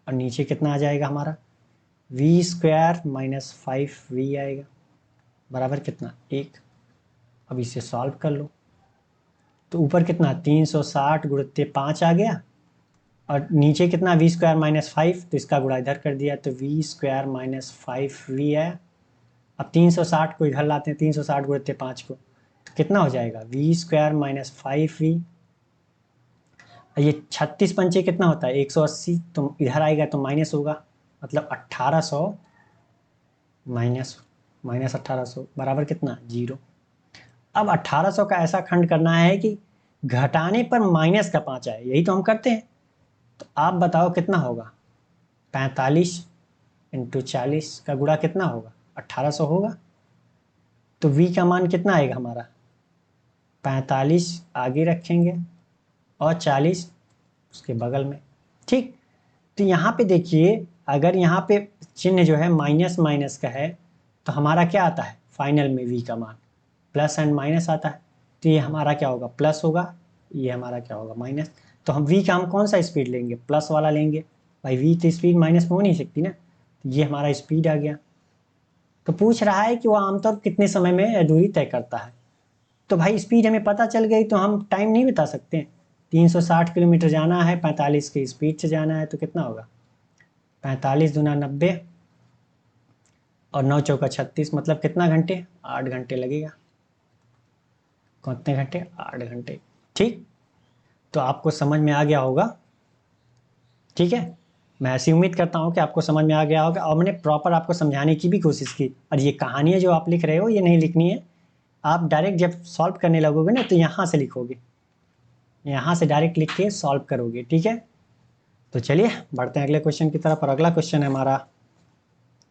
और नीचे कितना आ जाएगा हमारा v² - 5v आएगा बराबर कितना 1। अब इसे सॉल्व कर लो, तो ऊपर कितना 360 × 5 आ गया, और नीचे कितना v² - 5, तो इसका गुणा इधर कर दिया तो v² - 5v आया। अब 360 को इधर लाते हैं, 360 × 5 को, तो कितना हो जाएगा v² - 5v। ये 36 पंचे कितना होता है 180, तो इधर आएगा तो माइनस होगा, मतलब 1800 माइनस 1800 बराबर कितना 0। अब 1800 का ऐसा खंड करना है कि घटाने पर माइनस का 5 आए, यही तो हम करते हैं। तो आप बताओ कितना होगा 45 × 40 का गुणा कितना होगा 1800 होगा। तो v का मान कितना आएगा हमारा 45 आगे रखेंगे और 40 उसके बगल में, ठीक। तो यहाँ पे देखिए अगर यहाँ पे चिन्ह जो है माइनस माइनस का है तो हमारा क्या आता है फाइनल में v का मान, प्लस एंड माइनस आता है, तो ये हमारा क्या होगा प्लस होगा, ये हमारा क्या होगा माइनस। तो हम v का हम कौन सा स्पीड लेंगे, प्लस वाला लेंगे भाई, v तो स्पीड माइनस में हो नहीं सकती ना, तो ये हमारा स्पीड आ गया। तो पूछ रहा है कि वो आमतौर कितने समय में दूरी तय करता है, तो भाई स्पीड हमें पता चल गई तो हम टाइम नहीं बता सकते। 360 किलोमीटर जाना है, 45 की स्पीड से जाना है, तो कितना होगा 45 दूना 90 और 9 चौका 36, मतलब कितना घंटे, 8 घंटे लगेगा। कितने घंटे, 8 घंटे। ठीक, तो आपको समझ में आ गया होगा। ठीक है, मैं ऐसी उम्मीद करता हूँ कि आपको समझ में आ गया होगा, और मैंने प्रॉपर आपको समझाने की भी कोशिश की। और ये कहानियाँ जो आप लिख रहे हो ये नहीं लिखनी है, आप डायरेक्ट जब सॉल्व करने लगोगे ना तो यहाँ से लिखोगे, यहाँ से डायरेक्ट लिख के सॉल्व करोगे। ठीक है, तो चलिए बढ़ते हैं अगले क्वेश्चन की तरफ। और अगला क्वेश्चन है हमारा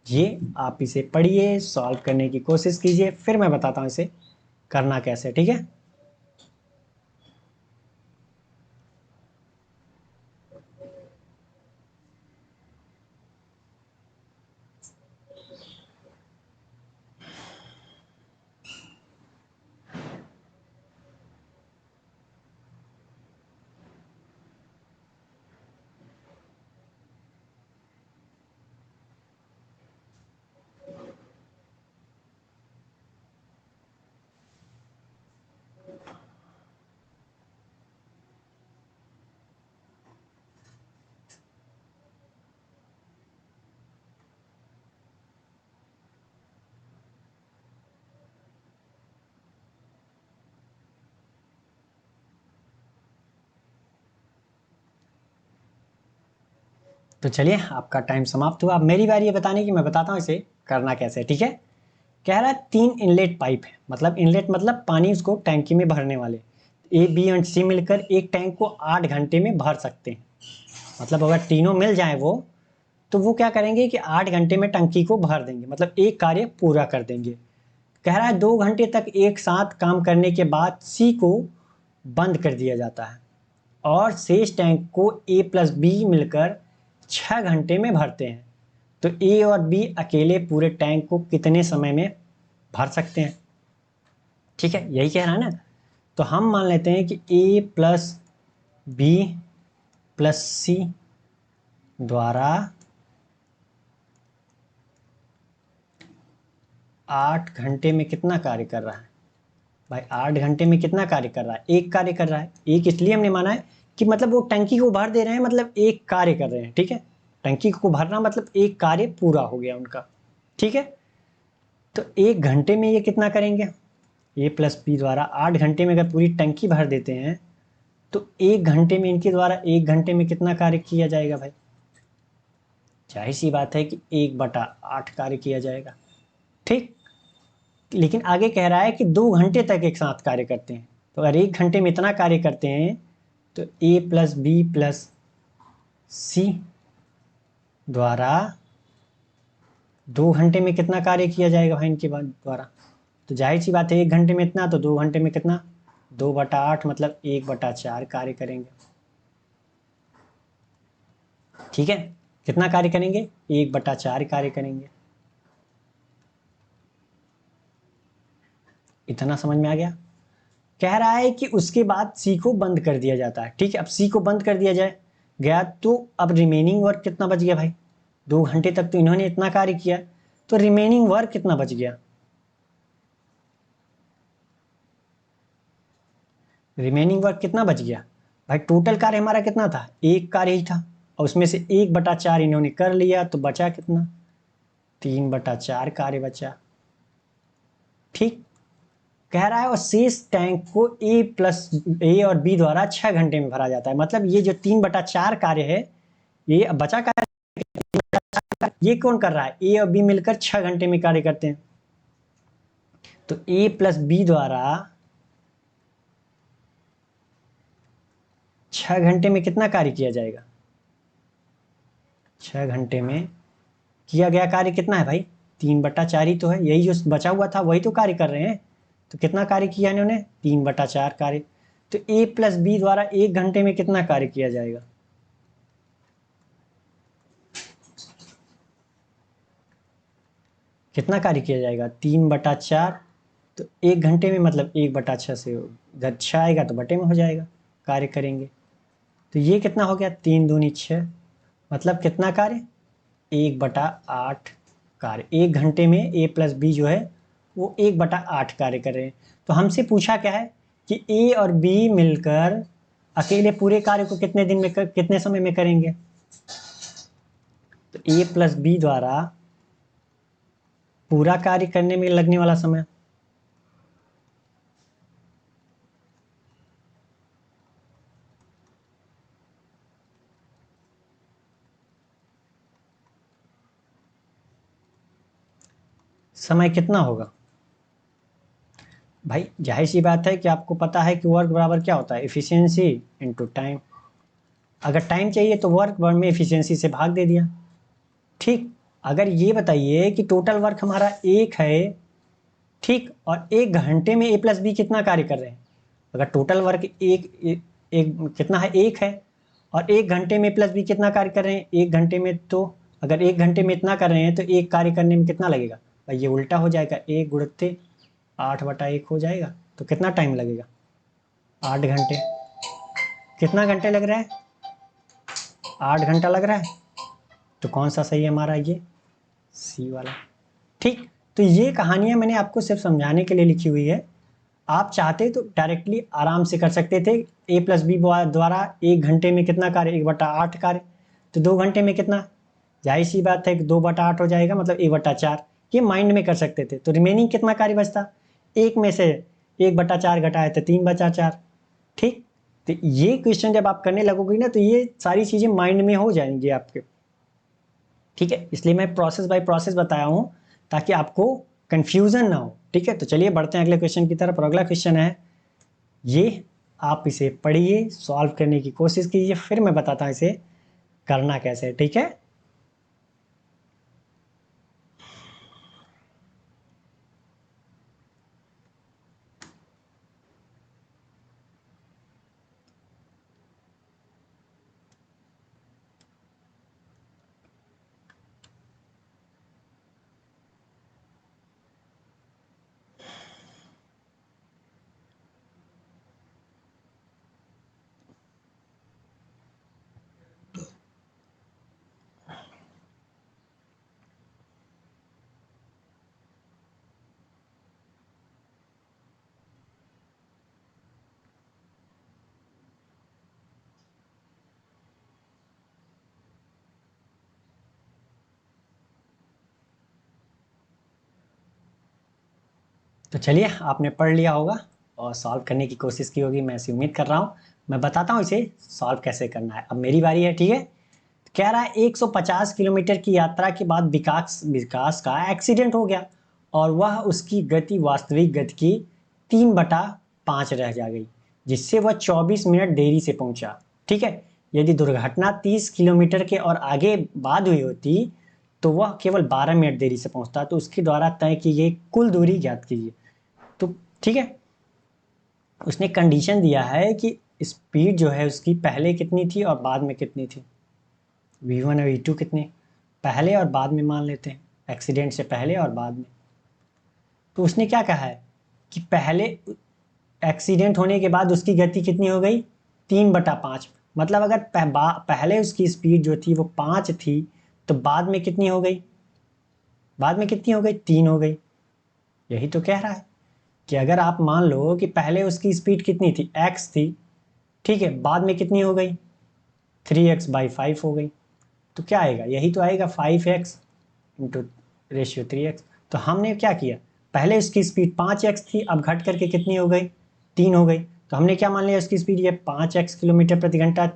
ये, आप इसे पढ़िए, सॉल्व करने की कोशिश कीजिए, फिर मैं बताता हूँ इसे करना कैसे। ठीक है, तो चलिए आपका टाइम समाप्त हुआ, अब मेरी बारी है बताने की, मैं बताता हूँ इसे करना कैसे। ठीक है, कह रहा है 3 इनलेट पाइप है, मतलब इनलेट मतलब पानी उसको टैंकी में भरने वाले, ए बी एंड सी मिलकर एक टैंक को 8 घंटे में भर सकते हैं। मतलब अगर तीनों मिल जाए वो, तो वो क्या करेंगे कि 8 घंटे में टंकी को भर देंगे, मतलब एक कार्य पूरा कर देंगे। कह रहा है 2 घंटे तक एक साथ काम करने के बाद सी को बंद कर दिया जाता है और शेष टैंक को ए प्लस बी मिलकर 6 घंटे में भरते हैं। तो ए और बी अकेले पूरे टैंक को कितने समय में भर सकते हैं। ठीक है, यही कह रहा है ना। तो हम मान लेते हैं कि ए प्लस बी प्लस सी द्वारा 8 घंटे में कितना कार्य कर रहा है भाई, 8 घंटे में कितना कार्य कर रहा है, एक कार्य कर रहा है। एक इसलिए हमने माना है कि मतलब वो टंकी को भर दे रहे हैं, मतलब एक कार्य कर रहे हैं। ठीक है, टंकी को भरना मतलब एक कार्य पूरा हो गया उनका। ठीक है, तो एक घंटे में ये कितना करेंगे, ए प्लस बी द्वारा 8 घंटे में अगर पूरी टंकी भर देते हैं तो एक घंटे में इनके द्वारा एक घंटे में कितना कार्य किया जाएगा भाई, जाहिर सी बात है कि 1/8 कार्य किया जाएगा। ठीक, लेकिन आगे कह रहा है कि 2 घंटे तक एक साथ कार्य करते हैं, तो अगर एक घंटे में इतना कार्य करते हैं तो ए प्लस बी प्लस सी द्वारा 2 घंटे में कितना कार्य किया जाएगा भाई इनके द्वारा। तो जाहिर सी बात है एक घंटे में इतना, तो 2 घंटे में कितना, 2/8 मतलब 1/4 कार्य करेंगे। ठीक है, कितना कार्य करेंगे, 1/4 कार्य करेंगे। इतना समझ में आ गया। कह रहा है कि उसके बाद सी को बंद कर दिया जाता है। ठीक है, अब सी को बंद कर दिया जाए गया तो अब रिमेनिंग वर्क कितना बच गया भाई, 2 घंटे तक तो इन्होंने इतना कार्य किया, तो रिमेनिंग वर्क कितना बच गया, रिमेनिंग वर्क कितना बच गया भाई। टोटल कार्य हमारा कितना था, एक कार्य ही था, और उसमें से 1/4 इन्होंने कर लिया, तो बचा कितना, 3/4 कार्य बचा। ठीक, कह रहा है और शेष टैंक को ए और बी द्वारा 6 घंटे में भरा जाता है। मतलब ये जो 3/4 कार्य है, ये बचा कार्य ये कौन कर रहा है, ए और बी मिलकर 6 घंटे में कार्य करते हैं। तो ए प्लस बी द्वारा 6 घंटे में कितना कार्य किया जाएगा, 6 घंटे में किया गया कार्य कितना है भाई, 3/4 ही तो है, यही जो बचा हुआ था वही तो कार्य कर रहे हैं। तो कितना कार्य किया इन्होंने, 3/4 कार्य। तो ए प्लस बी द्वारा 1 घंटे में कितना कार्य किया जाएगा, कितना कार्य किया जाएगा, 3/4। तो 1 घंटे में मतलब 1/6 से इधर 6 आएगा तो बटे में हो जाएगा, कार्य करेंगे। तो ये कितना हो गया, 3 दूनी 6, मतलब कितना कार्य, 1/8 कार्य। 1 घंटे में ए प्लस बी जो है वो 1/8 कार्य कर रहे हैं। तो हमसे पूछा क्या है कि ए और बी मिलकर अकेले पूरे कार्य को कितने दिन में कितने समय में करेंगे। तो ए प्लस बी द्वारा पूरा कार्य करने में लगने वाला समय, समय कितना होगा भाई। जाहिर सी बात है कि आपको पता है कि वर्क बराबर क्या होता है, एफिशिएंसी इनटू टाइम। अगर टाइम चाहिए तो वर्क वर्क में एफिशिएंसी से भाग दे दिया। ठीक, अगर ये बताइए कि टोटल वर्क हमारा 1 है, ठीक, और 1 घंटे में ए प्लस बी कितना कार्य कर रहे हैं। अगर टोटल वर्क एक कितना है, 1 है, और 1 घंटे में प्लस बी कितना कार्य कर रहे हैं 1 घंटे में। तो अगर 1 घंटे में इतना कर रहे हैं तो एक कार्य करने में कितना लगेगा भाई, ये उल्टा हो जाएगा, 1 × 8/1 हो जाएगा। तो कितना टाइम लगेगा, 8 घंटे। कितना घंटे लग रहा है, 8 घंटा लग रहा है। तो कौन सा सही है हमारा, ये सी वाला। ठीक, तो ये कहानियां मैंने आपको सिर्फ समझाने के लिए लिखी हुई है। आप चाहते तो डायरेक्टली आराम से कर सकते थे, ए प्लस बी द्वारा 1 घंटे में कितना कार्य, 1/8 कार्य। तो 2 घंटे में कितना, जाहिर सी बात है कि 2/8 हो जाएगा, मतलब 1/4। ये माइंड में कर सकते थे। तो रिमेनिंग कितना कार्य बचता, एक में से 1/4 घटाए तो 3/4। ठीक, तो ये क्वेश्चन जब आप करने लगोगे ना तो ये सारी चीज़ें माइंड में हो जाएंगी आपके। ठीक है, इसलिए मैं प्रोसेस बाय प्रोसेस बताया हूँ ताकि आपको कंफ्यूजन ना हो। ठीक है, तो चलिए बढ़ते हैं अगले क्वेश्चन की तरफ। और अगला क्वेश्चन है ये, आप इसे पढ़िए, सॉल्व करने की कोशिश कीजिए, फिर मैं बताता हूँ इसे करना कैसे है। ठीक है, तो चलिए आपने पढ़ लिया होगा और सॉल्व करने की कोशिश की होगी, मैं ऐसी उम्मीद कर रहा हूँ। मैं बताता हूँ इसे सॉल्व कैसे करना है। अब मेरी बारी है। ठीक है, कह रहा है 150 किलोमीटर की यात्रा के बाद विकास विकास का एक्सीडेंट हो गया और वह उसकी गति वास्तविक गति की 3/5 रह जा गई, जिससे वह 24 मिनट देरी से पहुंचा। ठीक है, यदि दुर्घटना 30 किलोमीटर के और आगे बाद हुई होती तो वह केवल 12 मिनट देरी से पहुंचता। तो उसके द्वारा तय की गई कुल दूरी ज्ञात कीजिए। तो ठीक है, उसने कंडीशन दिया है कि स्पीड जो है उसकी पहले कितनी थी और बाद में कितनी थी। V1 और V2 कितने, पहले और बाद में मान लेते हैं, एक्सीडेंट से पहले और बाद में। तो उसने क्या कहा है कि पहले एक्सीडेंट होने के बाद उसकी गति कितनी हो गई, 3/5। मतलब अगर पहले उसकी स्पीड जो थी वो 5 थी तो बाद में कितनी हो गई, बाद में कितनी हो गई, 3 हो गई। यही तो कह रहा है कि अगर आप मान लो कि पहले उसकी स्पीड कितनी थी, x थी, ठीक है, बाद में कितनी हो गई, 3x/5 हो गई। तो क्या आएगा, यही तो आएगा 5x इंटू रेशियो 3x। तो हमने क्या किया, पहले उसकी स्पीड 5x थी, अब घट करके कितनी हो गई, 3 हो गई। तो हमने क्या मान लिया, उसकी स्पीड ये 5x किलोमीटर प्रति घंटा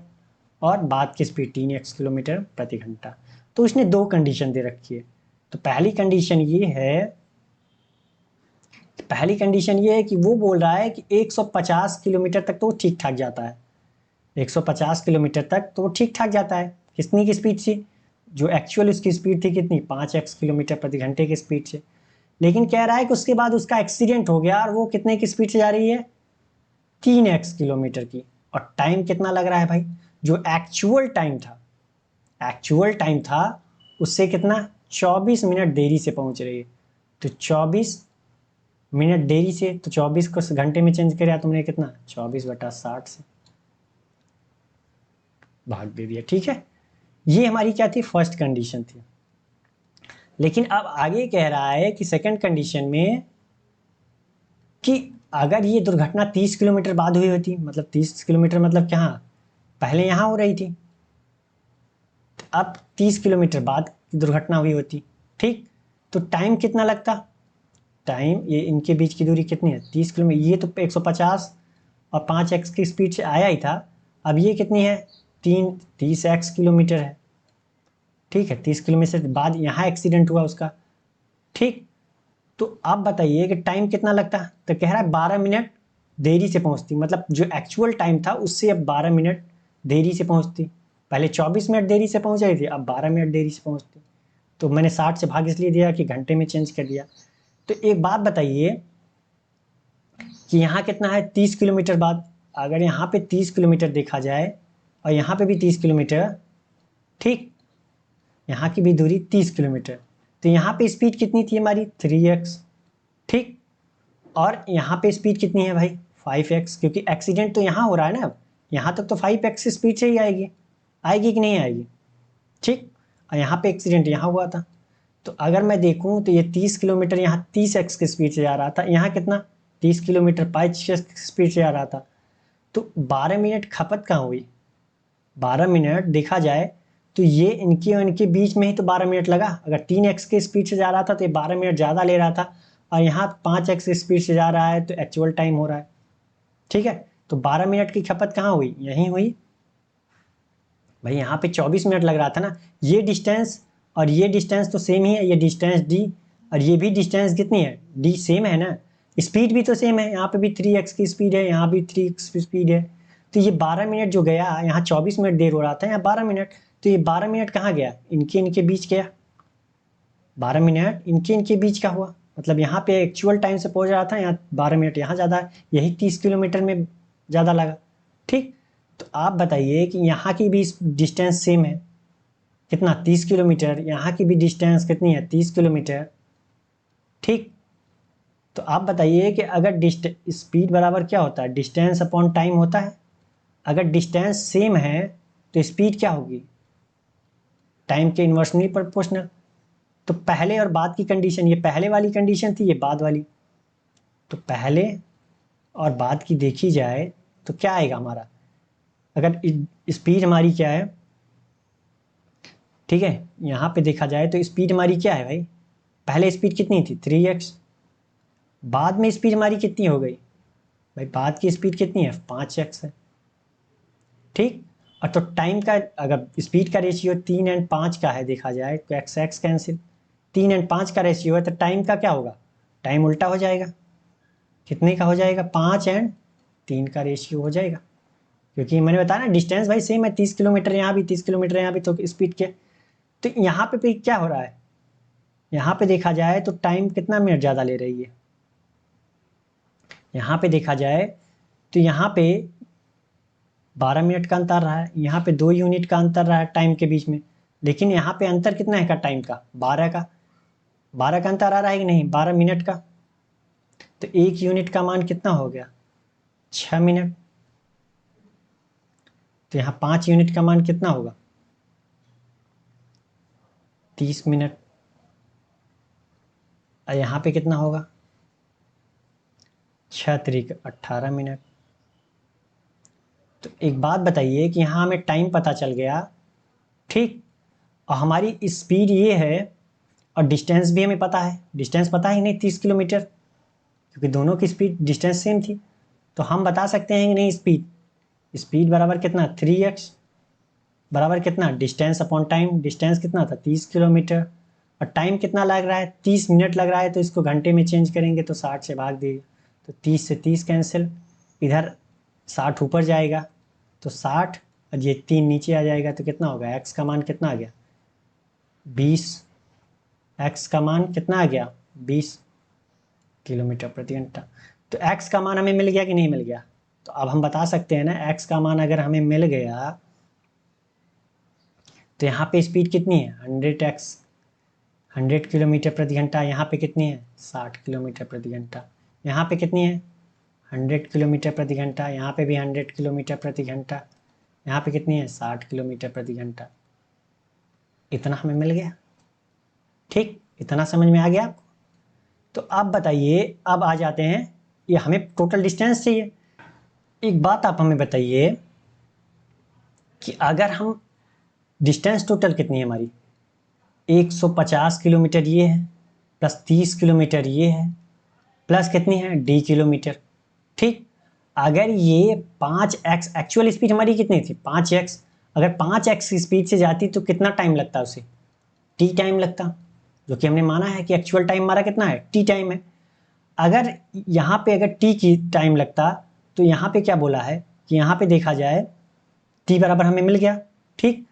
और बाद की स्पीड 3x किलोमीटर प्रति घंटा। तो उसने दो कंडीशन दे रखी है। तो पहली कंडीशन ये है, पहली कंडीशन ये है कि वो बोल रहा है कि 150 किलोमीटर तक तो ठीक ठाक जाता है, 150 किलोमीटर तक तो ठीक ठाक जाता है। कितनी की स्पीड से, जो एक्चुअल उसकी स्पीड थी कितनी, 5x किलोमीटर प्रति घंटे की स्पीड से। लेकिन कह रहा है कि उसके बाद उसका एक्सीडेंट हो गया और वो कितने की स्पीड से जा रही है, 3x किलोमीटर की। और टाइम कितना लग रहा है भाई, जो एक्चुअल टाइम था, एक्चुअल टाइम था उससे कितना, 24 मिनट देरी से पहुंच रही है। तो 24 मिनट देरी से, तो 24 को घंटे में चेंज किया तुमने, कितना 24/60 से भाग दे दिया। ठीक है, ये हमारी क्या थी, फर्स्ट कंडीशन थी। लेकिन अब आगे कह रहा है कि सेकंड कंडीशन में कि अगर ये दुर्घटना 30 किलोमीटर बाद हुई होती, मतलब 30 किलोमीटर मतलब क्या, पहले यहाँ हो रही थी, अब 30 किलोमीटर बाद दुर्घटना हुई होती, ठीक, तो टाइम कितना लगता, टाइम ये इनके बीच की दूरी कितनी है 30 किलोमीटर, ये तो 150 और 5x की स्पीड से आया ही था, अब ये कितनी है 30x किलोमीटर है। ठीक है, 30 किलोमीटर बाद यहाँ एक्सीडेंट हुआ उसका। ठीक, तो आप बताइए कि टाइम कितना लगता, तो कह रहा है 12 मिनट देरी से पहुंचती, मतलब जो एक्चुअल टाइम था उससे अब 12 मिनट देरी से पहुंचती। पहले 24 मिनट देरी से पहुंच रही थी, अब 12 मिनट देरी से पहुंचती। तो मैंने 60 से भाग इसलिए दिया कि घंटे में चेंज कर दिया। तो एक बात बताइए कि यहाँ कितना है 30 किलोमीटर बाद, अगर यहाँ पे 30 किलोमीटर देखा जाए और यहाँ पे भी 30 किलोमीटर, ठीक, यहाँ की भी दूरी 30 किलोमीटर, तो यहाँ पे स्पीड कितनी थी हमारी 3x, ठीक, और यहाँ पे स्पीड कितनी है भाई 5x, क्योंकि एक्सीडेंट तो यहाँ हो रहा है ना, यहाँ तक तो 5x स्पीड से ही आएगी, आएगी कि नहीं आएगी, ठीक, और यहाँ पे एक्सीडेंट यहाँ हुआ था। तो अगर मैं देखूँ तो ये 30 किलोमीटर यहाँ 30x की स्पीड से जा रहा था, यहाँ कितना 30 किलोमीटर 5x की स्पीड से जा रहा था, तो 12 मिनट खपत कहाँ हुई, 12 मिनट देखा जाए तो ये इनके और इनके बीच में ही तो 12 मिनट लगा। अगर 3x की स्पीड से जा रहा था तो ये 12 मिनट ज़्यादा ले रहा था, और यहाँ 5x की स्पीड से जा रहा है तो एक्चुअल टाइम हो रहा है। ठीक है, तो 12 मिनट की खपत कहाँ हुई, यहीं हुई भाई, यहाँ पे 24 मिनट लग रहा था ना। ये डिस्टेंस और ये डिस्टेंस तो सेम ही है, ये डिस्टेंस d और ये भी डिस्टेंस कितनी है d, सेम है ना, स्पीड भी तो सेम है, यहाँ पे भी 3x की स्पीड है, यहाँ भी 3x की स्पीड है। तो ये 12 मिनट जो गया, यहाँ 24 मिनट देर हो रहा था, यहाँ 12 मिनट, तो ये 12 मिनट कहाँ गया, इनके इनके बीच गया, 12 मिनट इनके इनके बीच का हुआ, मतलब यहाँ पे एक्चुअल टाइम से पहुँच रहा था, यहाँ 12 मिनट यहाँ ज़्यादा है, यही 30 किलोमीटर में ज़्यादा लगा। ठीक, तो आप बताइए कि यहाँ की भी डिस्टेंस सेम है, कितना 30 किलोमीटर, यहाँ की भी डिस्टेंस कितनी है 30 किलोमीटर। ठीक, तो आप बताइए कि अगर स्पीड बराबर क्या होता है, डिस्टेंस अपॉन टाइम होता है, अगर डिस्टेंस सेम है तो स्पीड क्या होगी, टाइम के इन्वर्सली प्रोपोर्शनल। तो पहले और बाद की कंडीशन, ये पहले वाली कंडीशन थी, ये बाद वाली, तो पहले और बाद की देखी जाए तो क्या आएगा हमारा, अगर स्पीड हमारी क्या है, ठीक है, यहाँ पे देखा जाए तो स्पीड हमारी क्या है भाई, पहले स्पीड कितनी थी 3x, बाद में स्पीड हमारी कितनी हो गई भाई, बाद की स्पीड कितनी है 5x है। ठीक, और तो टाइम का, अगर स्पीड का रेशियो 3 और 5 का है देखा जाए तो एक्स एक्स कैंसिल, 3 और 5 का रेशियो है तो टाइम का क्या होगा, टाइम उल्टा हो जाएगा, कितने का हो जाएगा 5 और 3 का रेशियो हो जाएगा, क्योंकि मैंने बताया ना डिस्टेंस भाई सेम है, 30 किलोमीटर यहाँ भी 30 किलोमीटर यहाँ भी, तो स्पीड क्या, तो यहाँ पे भी क्या हो रहा है, यहाँ पे देखा जाए तो टाइम कितना मिनट ज़्यादा ले रही है, यहाँ पे देखा जाए तो यहाँ पे 12 मिनट का अंतर रहा है, यहाँ पे 2 यूनिट का अंतर रहा है टाइम के बीच में, लेकिन यहाँ पे अंतर कितना है का टाइम का 12 का, 12 का अंतर आ रहा है कि नहीं 12 मिनट का, तो 1 यूनिट का मान कितना हो गया 6 मिनट, तो यहाँ 5 यूनिट का मान कितना होगा 30 मिनट, और यहाँ पे कितना होगा 6 त्रिक 18 मिनट। तो एक बात बताइए कि यहाँ हमें टाइम पता चल गया, ठीक, और हमारी स्पीड ये है और डिस्टेंस भी हमें पता है, डिस्टेंस पता है नहीं 30 किलोमीटर, क्योंकि दोनों की स्पीड डिस्टेंस सेम थी, तो हम बता सकते हैं कि नहीं स्पीड, स्पीड बराबर कितना 3x बराबर कितना डिस्टेंस अपॉन टाइम, डिस्टेंस कितना था 30 किलोमीटर, और टाइम कितना लग रहा है 30 मिनट लग रहा है, तो इसको घंटे में चेंज करेंगे तो 60 से भाग देगा, तो 30 से 30 कैंसिल, इधर 60 ऊपर जाएगा तो 60 और ये 3 नीचे आ जाएगा, तो कितना होगा x का मान कितना आ गया 20, x का मान कितना आ गया 20 किलोमीटर प्रति घंटा। तो x का मान हमें मिल गया कि नहीं मिल गया, तो अब हम बता सकते हैं ना x का मान अगर हमें मिल गया तो यहाँ पे स्पीड कितनी है 100x, 100 किलोमीटर प्रति घंटा, यहाँ पे कितनी है 60 किलोमीटर प्रति घंटा, यहाँ पे कितनी है 100 किलोमीटर प्रति घंटा, यहाँ पे भी 100 किलोमीटर प्रति घंटा, यहाँ पे कितनी है 60 किलोमीटर प्रति घंटा। इतना हमें मिल गया। ठीक, इतना समझ में आ गया आपको? तो अब बताइए, अब आ जाते हैं, ये हमें टोटल डिस्टेंस चाहिए। एक बात आप हमें बताइए कि अगर हम डिस्टेंस टोटल कितनी है हमारी 150 किलोमीटर ये है, प्लस 30 किलोमीटर ये है, प्लस कितनी है d किलोमीटर। ठीक, अगर ये 5x एक्चुअल स्पीड हमारी कितनी थी 5x, अगर 5x की स्पीड से जाती तो कितना टाइम लगता उसे t टाइम लगता, जो कि हमने माना है कि एक्चुअल टाइम हमारा कितना है t टाइम है। अगर यहाँ पे अगर t की टाइम लगता तो यहाँ पे क्या बोला है कि यहाँ पे देखा जाए t बराबर हमें मिल गया। ठीक,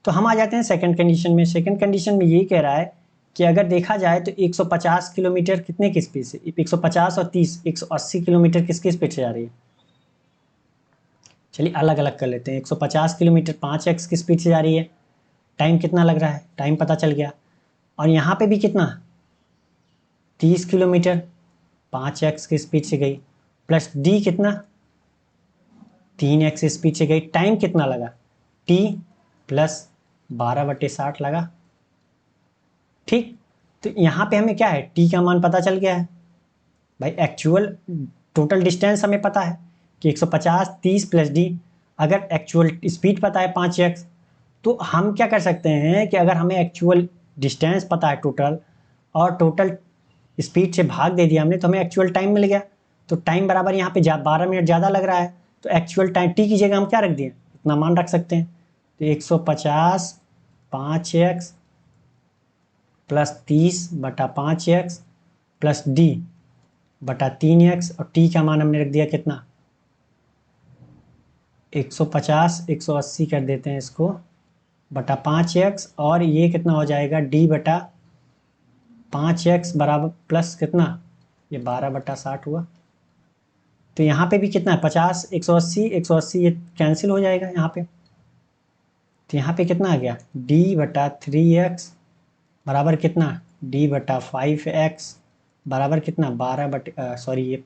तो हम आ जाते हैं सेकंड कंडीशन में। सेकंड कंडीशन में ये कह रहा है कि अगर देखा जाए तो 150 किलोमीटर कितने की स्पीड से, 150 और 30 180 किलोमीटर किसकी स्पीड से जा रही है। चलिए अलग अलग कर लेते हैं। 150 किलोमीटर 5x की स्पीड से जा रही है, टाइम कितना लग रहा है, टाइम पता चल गया। और यहाँ पे भी कितना 30 किलोमीटर 5x की स्पीड से गई, प्लस d कितना 3x स्पीड से गई, टाइम कितना लगा t प्लस 12/60 लगा। ठीक, तो यहाँ पे हमें क्या है t का मान पता चल गया है भाई, एक्चुअल टोटल डिस्टेंस हमें पता है कि 150 30 प्लस d, अगर एक्चुअल स्पीड पता है 5x, तो हम क्या कर सकते हैं कि अगर हमें एक्चुअल डिस्टेंस पता है टोटल और टोटल स्पीड से भाग दे दिया हमने तो हमें एक्चुअल टाइम मिल गया। तो टाइम बराबर यहाँ पे 12 मिनट ज़्यादा लग रहा है, तो एक्चुअल टाइम t की जगह हम क्या रख दिए, इतना मान रख सकते हैं। तो 150 5x plus 30/5x plus d/3x, और t का मान हमने रख दिया कितना 150 180 कर देते हैं इसको बटा 5x, और ये कितना हो जाएगा d/5x बराबर प्लस कितना ये 12/60 हुआ। तो यहाँ पे भी कितना है 50 180 ये कैंसिल हो जाएगा यहाँ पे। तो यहाँ पे कितना आ गया d/3x बराबर कितना d/5x बराबर कितना 12 ये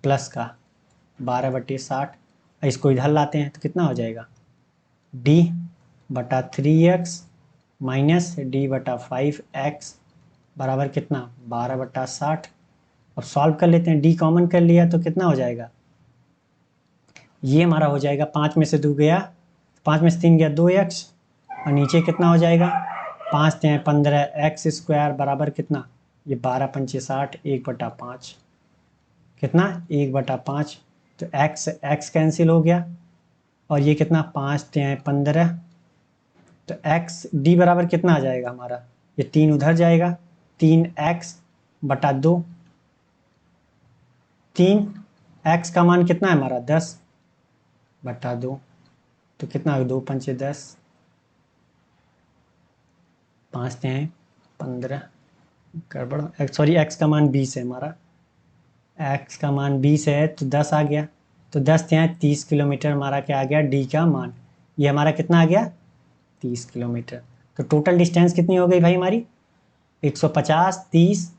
प्लस का 12/60। इसको इधर लाते हैं तो कितना हो जाएगा d/3x माइनस d/5x बराबर कितना 12/60। अब सॉल्व कर लेते हैं, d कॉमन कर लिया तो कितना हो जाएगा, ये हमारा हो जाएगा 5 में से 2 गया, 5 में से 3 गया 2x, और नीचे कितना हो जाएगा 5 3 15 x स्क्वायर बराबर कितना ये 12 पंचे 60 1/5 कितना 1/5। तो x कैंसिल हो गया, और ये कितना 5 3 15, तो x d बराबर कितना आ जाएगा हमारा, ये 3 उधर जाएगा 3x/2, 3x का मान कितना है हमारा 10/2, तो कितना 2 पंचे 10 5 3 15 गड़बड़, x का मान 20 है हमारा, x का मान 20 है तो 10 आ गया, तो 10 3 30 किलोमीटर हमारा क्या आ गया d का मान, ये हमारा कितना आ गया 30 किलोमीटर। तो टोटल डिस्टेंस कितनी हो गई भाई हमारी 150 30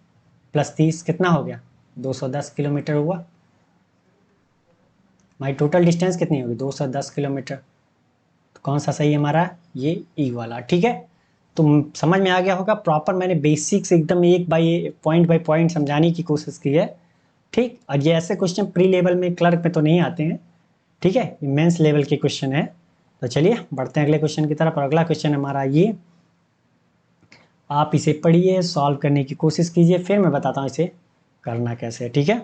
प्लस 30 कितना हो गया 210 किलोमीटर हुआ। हमारी टोटल डिस्टेंस कितनी होगी 210 किलोमीटर। तो कौन सा सही है हमारा ये ई वाला। ठीक है, तो समझ में आ गया होगा। प्रॉपर मैंने बेसिक्स एकदम एक बाय पॉइंट समझाने की कोशिश की है। ठीक, और ये ऐसे क्वेश्चन प्री लेवल में क्लर्क में तो नहीं आते हैं। ठीक है, ये मेंस लेवल के क्वेश्चन है। तो चलिए बढ़ते हैं अगले क्वेश्चन की तरफ। और अगला क्वेश्चन हमारा ये, आप इसे पढ़िए, सॉल्व करने की कोशिश कीजिए, फिर मैं बताता हूँ इसे करना कैसे है। ठीक है,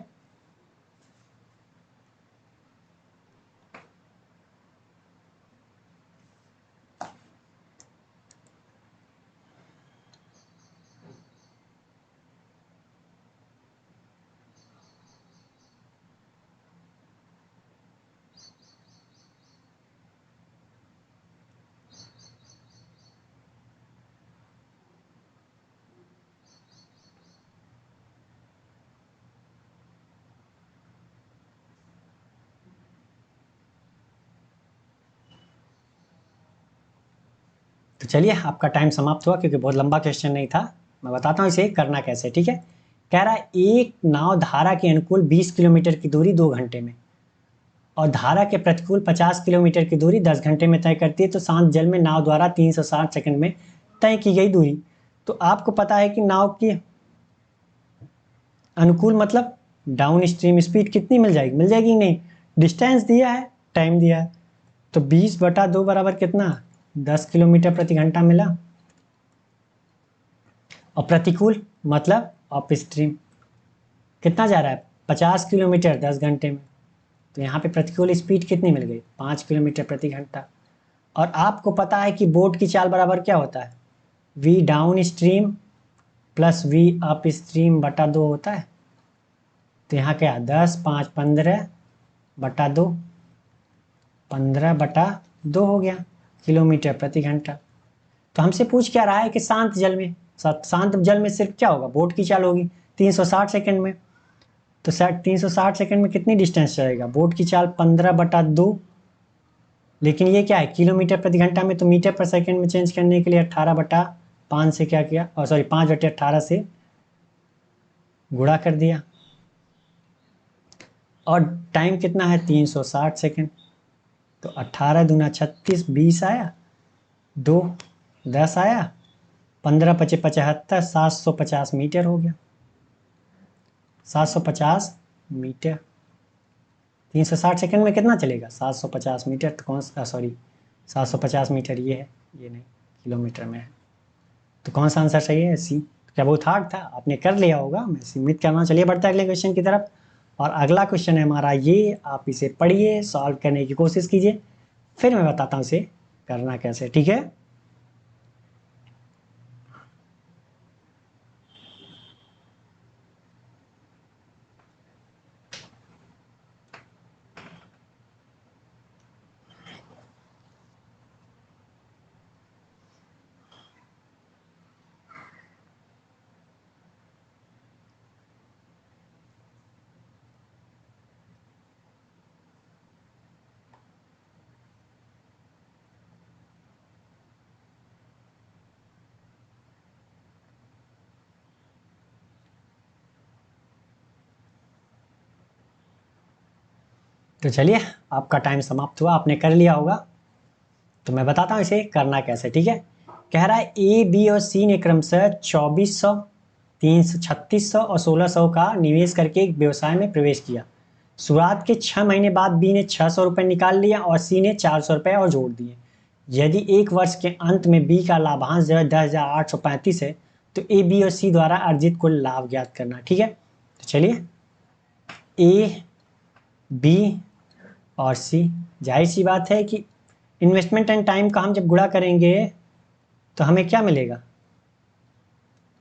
तो चलिए आपका टाइम समाप्त हुआ क्योंकि बहुत लंबा क्वेश्चन नहीं था। मैं बताता हूँ इसे करना कैसे, ठीक है। कह रहा है एक नाव धारा के अनुकूल 20 किलोमीटर की दूरी 2 घंटे में और धारा के प्रतिकूल 50 किलोमीटर की दूरी 10 घंटे में तय करती है, तो शांत जल में नाव द्वारा 360 सेकंड में तय की गई दूरी। तो आपको पता है कि नाव की अनुकूल मतलब डाउन स्ट्रीम स्पीड कितनी मिल जाएगी नहीं, डिस्टेंस दिया है, टाइम दिया है, तो 20/2 बराबर कितना, 10 किलोमीटर प्रति घंटा मिला। और प्रतिकूल मतलब अप स्ट्रीम कितना जा रहा है, 50 किलोमीटर 10 घंटे में, तो यहाँ पे प्रतिकूल स्पीड कितनी मिल गई, 5 किलोमीटर प्रति घंटा। और आपको पता है कि बोट की चाल बराबर क्या होता है, v down stream plus v up stream बटा 2 होता है। तो यहाँ क्या 10 5 15/2, 15/2 हो गया किलोमीटर प्रति घंटा। तो हमसे पूछ क्या रहा है कि शांत जल में सिर्फ क्या होगा, बोट की चाल होगी 360 सेकंड में। तो 360 सेकंड में कितनी डिस्टेंस चलेगा, बोट की चाल 15/2, लेकिन ये क्या है किलोमीटर प्रति घंटा में, तो मीटर पर सेकंड में चेंज करने के लिए 18/5 से क्या किया, और सॉरी 5/18 से गुणा कर दिया। और टाइम कितना है 360 सेकंड, तो 18 दूना 36, 20 आया, 2 10 आया, 15 पचे 75, 750 मीटर हो गया, 750 मीटर। 360 सेकंड में कितना चलेगा 750 मीटर, तो कौन सा, सॉरी 750 मीटर ये है, ये नहीं किलोमीटर में है, तो कौन सा आंसर सही है, सी। क्या बहुत हार्ड था, आपने कर लिया होगा, मैं सीमित करना। चलिए बढ़ते हैं अगले क्वेश्चन की तरफ। और अगला क्वेश्चन है हमारा ये, आप इसे पढ़िए, सॉल्व करने की कोशिश कीजिए, फिर मैं बताता हूँ इसे करना कैसे, ठीक है। तो चलिए आपका टाइम समाप्त हुआ, आपने कर लिया होगा, तो मैं बताता हूँ इसे करना कैसे, ठीक है। कह रहा है ए बी और सी ने क्रमशः 2400, 3600 और 1600 का निवेश करके एक व्यवसाय में प्रवेश किया। शुरुआत के 6 महीने बाद बी ने 600 रुपये निकाल लिया और सी ने 400 रुपये और जोड़ दिए। यदि एक वर्ष के अंत में बी का लाभांश जो है 10,835 है, तो ए बी और सी द्वारा अर्जित कुल लाभ ज्ञात करना, ठीक है। तो चलिए ए बी और सी, जाहिर सी बात है कि इन्वेस्टमेंट एंड टाइम का हम जब गुणा करेंगे तो हमें क्या मिलेगा,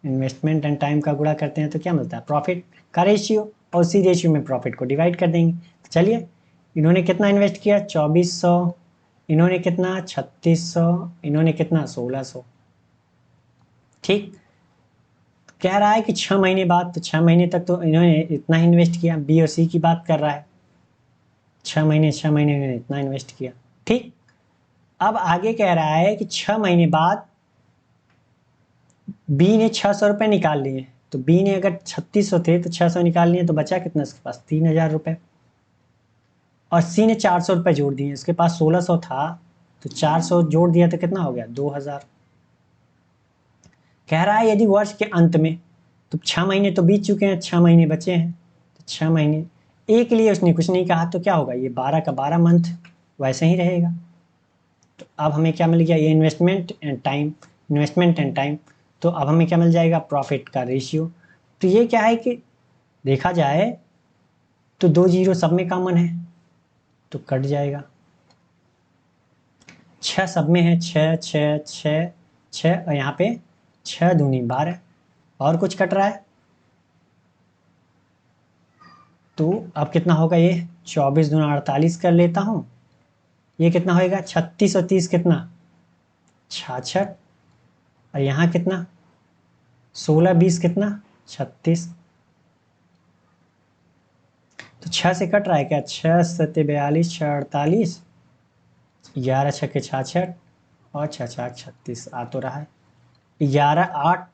इन्वेस्टमेंट एंड टाइम का गुणा करते हैं तो क्या मिलता है, प्रॉफिट का रेशियो, और उसी रेशियो में प्रॉफिट को डिवाइड कर देंगे। तो चलिए इन्होंने कितना इन्वेस्ट किया 2400, इन्होंने कितना 3600, इन्होंने कितना 1600, ठीक। कह रहा है कि 6 महीने बाद, तो 6 महीने तक तो इन्होंने इतना इन्वेस्ट किया, बी और सी की बात कर रहा है, 6 महीने इन्होंने इतना इन्वेस्ट किया, ठीक। अब आगे कह रहा है कि 6 महीने बाद बी ने 600 रुपये निकाल लिए, तो बी ने अगर 3600 थे तो 600 निकाल लिए, तो बचा कितना उसके पास 3000 रुपये। और सी ने 400 रुपये जोड़ दिए, उसके पास 1600 था, तो 400 जोड़ दिया तो कितना हो गया 2000। कह रहा है यदि वर्ष के अंत में, तो 6 महीने तो बीत चुके हैं, 6 महीने बचे हैं, तो 6 महीने ए के लिए उसने कुछ नहीं कहा, तो क्या होगा ये 12 का 12 मंथ वैसे ही रहेगा। तो अब हमें क्या मिल गया, ये इन्वेस्टमेंट एंड टाइम, तो अब हमें क्या मिल जाएगा, प्रॉफिट का रेशियो। तो ये क्या है कि देखा जाए तो 2 जीरो सब में कॉमन है, तो कट जाएगा, 6 सब में है, 6 6 6 6, और यहाँ पे 6 दूनी 12, और कुछ कट रहा है, तो अब कितना होगा ये 24 दूना 48 कर लेता हूँ, ये कितना होएगा 36 और 30 कितना 66, और यहाँ कितना 16 20 कितना 36, तो 6 से कट रहा है क्या, 6 7 42, 6 48, 11 6 66, और 6 4 36 आ तो रहा है, 11 8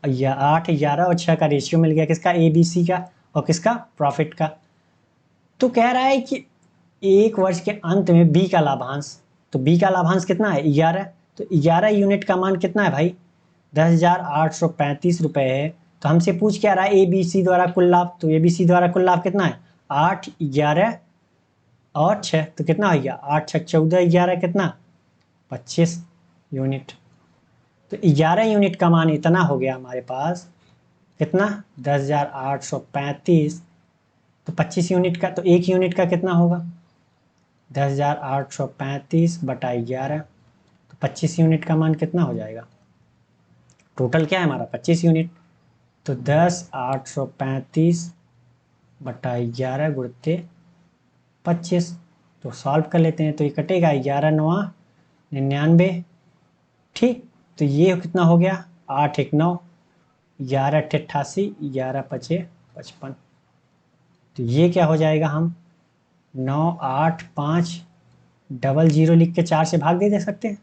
या 8, 11 और 6 का रेशियो मिल गया, किसका, ABC का और किसका, प्रॉफिट का। तो कह रहा है कि एक वर्ष के अंत में बी का लाभांश, तो बी का लाभांश कितना है, 11। तो 11 यूनिट का मान कितना है भाई, 10,835 रुपये है। तो हमसे पूछ क्या रहा है, ABC द्वारा कुल लाभ, तो ABC द्वारा कुल लाभ कितना है, 8, 11 और 6, तो कितना हो गया, 8, 6, 14, 11 कितना, 25 यूनिट। तो 11 यूनिट का मान इतना हो गया हमारे पास, कितना, 10,835। तो 25 यूनिट का, तो एक यूनिट का कितना होगा, 10,835 बटा 11, तो 25 यूनिट का मान कितना हो जाएगा, टोटल क्या है हमारा 25 यूनिट। तो 10,835 बटा 11 गुणित 25, तो सॉल्व कर लेते हैं, तो ये कटेगा 11 9 99, ठीक। तो ये कितना हो गया, 8 1 9, 11 8 88, 11 5 55। तो ये क्या हो जाएगा, हम 9 8 5 00 लिख के 4 से भाग दे सकते हैं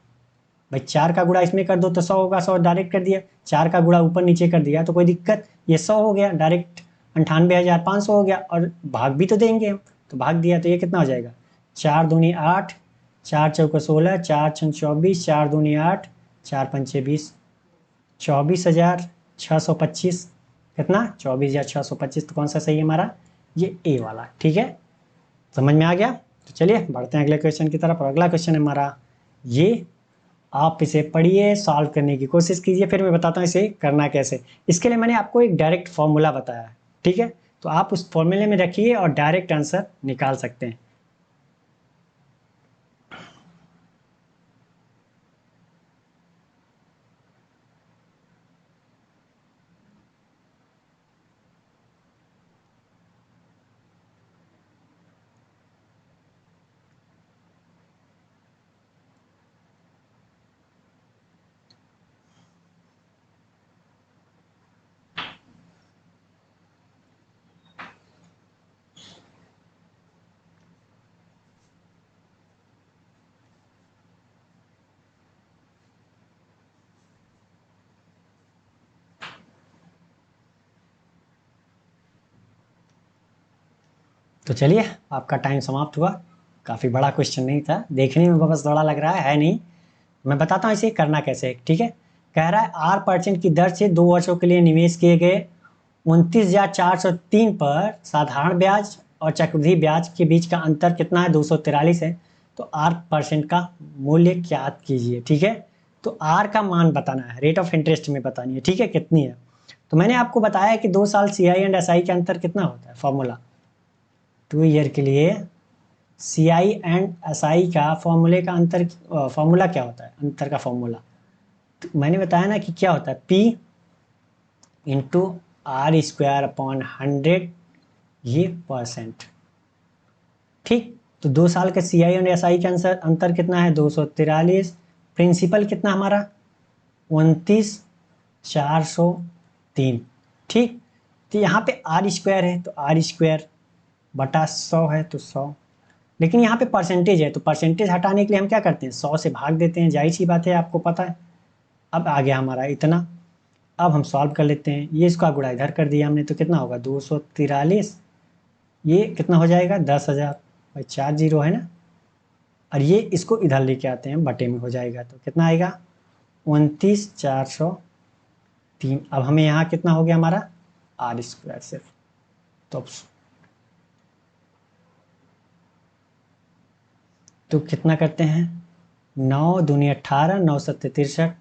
भाई। 4 का गुणा इसमें कर दो तो 100 होगा, 100 डायरेक्ट कर दिया, 4 का गुणा ऊपर नीचे कर दिया तो कोई दिक्कत, ये 100 हो गया डायरेक्ट, 98,500 हो गया, और भाग भी तो देंगे हम, तो भाग दिया तो ये कितना हो जाएगा, 4 दूनी 8, 4 चौके 16, 4 छंग 24, 4 दूनी 8, 4 पंचे 20, 24,625, कितना, 24,625। तो कौन सा सही है हमारा, ये ए वाला, ठीक है, समझ में आ गया। तो चलिए बढ़ते हैं अगले क्वेश्चन की तरफ। और अगला क्वेश्चन है हमारा ये, आप इसे पढ़िए, सॉल्व करने की कोशिश कीजिए, फिर मैं बताता हूँ इसे करना कैसे। इसके लिए मैंने आपको एक डायरेक्ट फॉर्मूला बताया, ठीक है, तो आप उस फॉर्मूले में रखिए और डायरेक्ट आंसर निकाल सकते हैं। तो चलिए, आपका टाइम समाप्त हुआ। काफ़ी बड़ा क्वेश्चन नहीं था, देखने में बस थोड़ा लग रहा है नहीं। मैं बताता हूँ इसे करना कैसे, ठीक है। कह रहा है R% की दर से 2 वर्षों के लिए निवेश किए गए 29,403 पर साधारण ब्याज और चक्रवृद्धि ब्याज के बीच का अंतर कितना है, 243 है। तो R% का मूल्य ज्ञात कीजिए, ठीक है। तो R का मान बताना है, रेट ऑफ इंटरेस्ट में बतानी है, ठीक है, कितनी है। तो मैंने आपको बताया कि 2 साल CI एंड SI के अंतर कितना होता है, फॉर्मूला 2 ईयर के लिए CI एंड SI का फॉर्मूले का अंतर, फॉर्मूला क्या होता है, अंतर का फॉर्मूला, तो मैंने बताया ना कि क्या होता है, P इंटू R² / 100, ये %, ठीक। तो 2 साल के CI और SI के अंतर कितना है, 243। प्रिंसिपल कितना हमारा, 29,403, ठीक। तो यहाँ पे R² है तो R² बटा 100 है तो 100, लेकिन यहाँ पे परसेंटेज है तो परसेंटेज हटाने के लिए हम क्या करते हैं, 100 से भाग देते हैं, जाहिर सी बात है, आपको पता है। अब आ गया हमारा इतना, अब हम सॉल्व कर लेते हैं, ये इसका गुणा इधर कर दिया हमने तो कितना होगा, 243, ये कितना हो जाएगा, 10,000, भाई 4 जीरो है ना, और ये इसको इधर लेके आते हैं, बटे में हो जाएगा तो कितना आएगा, 29,403। अब हमें यहाँ कितना हो गया हमारा, R² सिर्फ, तो कितना करते हैं, 9 दूनी 18, 9 सत्ते 63,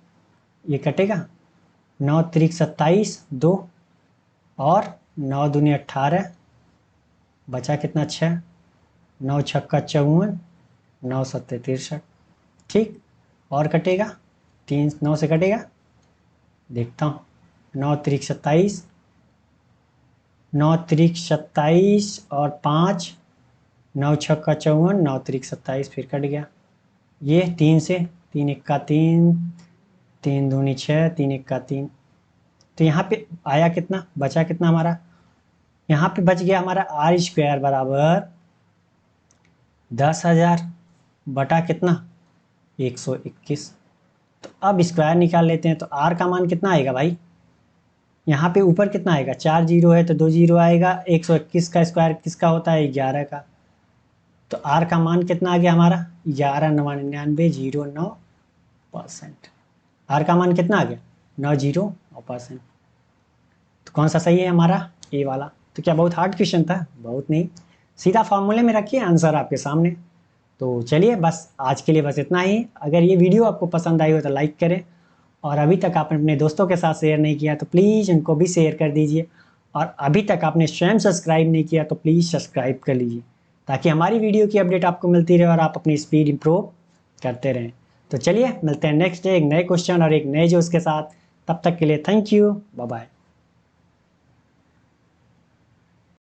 ये कटेगा, 9 त्रिक 27, 2 और 9 दूनी 18, बचा कितना 6, 9 छक्का 54, 9 सत्ते 63, ठीक। और कटेगा 3, 9 से कटेगा, देखता हूँ, 9 त्रिक 27, 9 त्रिक 27 और 5, 9 छक्का 54, 9 त्रिक 27, फिर कट गया, ये 3 से, 3 इक्का 3, 3 दूनी 6, 3 इक्का 3, तो यहाँ पे आया कितना, बचा कितना हमारा, यहाँ पे बच गया हमारा R² बराबर 10,000 बटा कितना, 121। तो अब स्क्वायर निकाल लेते हैं, तो R का मान कितना आएगा भाई, यहाँ पे ऊपर कितना आएगा, 4 जीरो है तो 2 जीरो आएगा। 121 का स्क्वायर किसका होता है, 11 का। तो आर का मान कितना आ गया हमारा, 11,99.09%। आर का मान कितना आ गया, 909%। तो कौन सा सही है हमारा, ए वाला। तो क्या बहुत हार्ड क्वेश्चन था, बहुत नहीं, सीधा फॉर्मूले में रखिए, आंसर आपके सामने। तो चलिए बस आज के लिए बस इतना ही। अगर ये वीडियो आपको पसंद आई हो तो लाइक करें, और अभी तक आपने अपने दोस्तों के साथ शेयर नहीं किया तो प्लीज़ उनको भी शेयर कर दीजिए, और अभी तक आपने स्वयं सब्सक्राइब नहीं किया तो प्लीज़ सब्सक्राइब कर लीजिए, ताकि हमारी वीडियो की अपडेट आपको मिलती रहे और आप अपनी स्पीड इम्प्रूव करते रहें। तो चलिए मिलते हैं नेक्स्ट डे एक नए क्वेश्चन और एक नए जोश के साथ। तब तक के लिए थैंक यू, बाय बाय।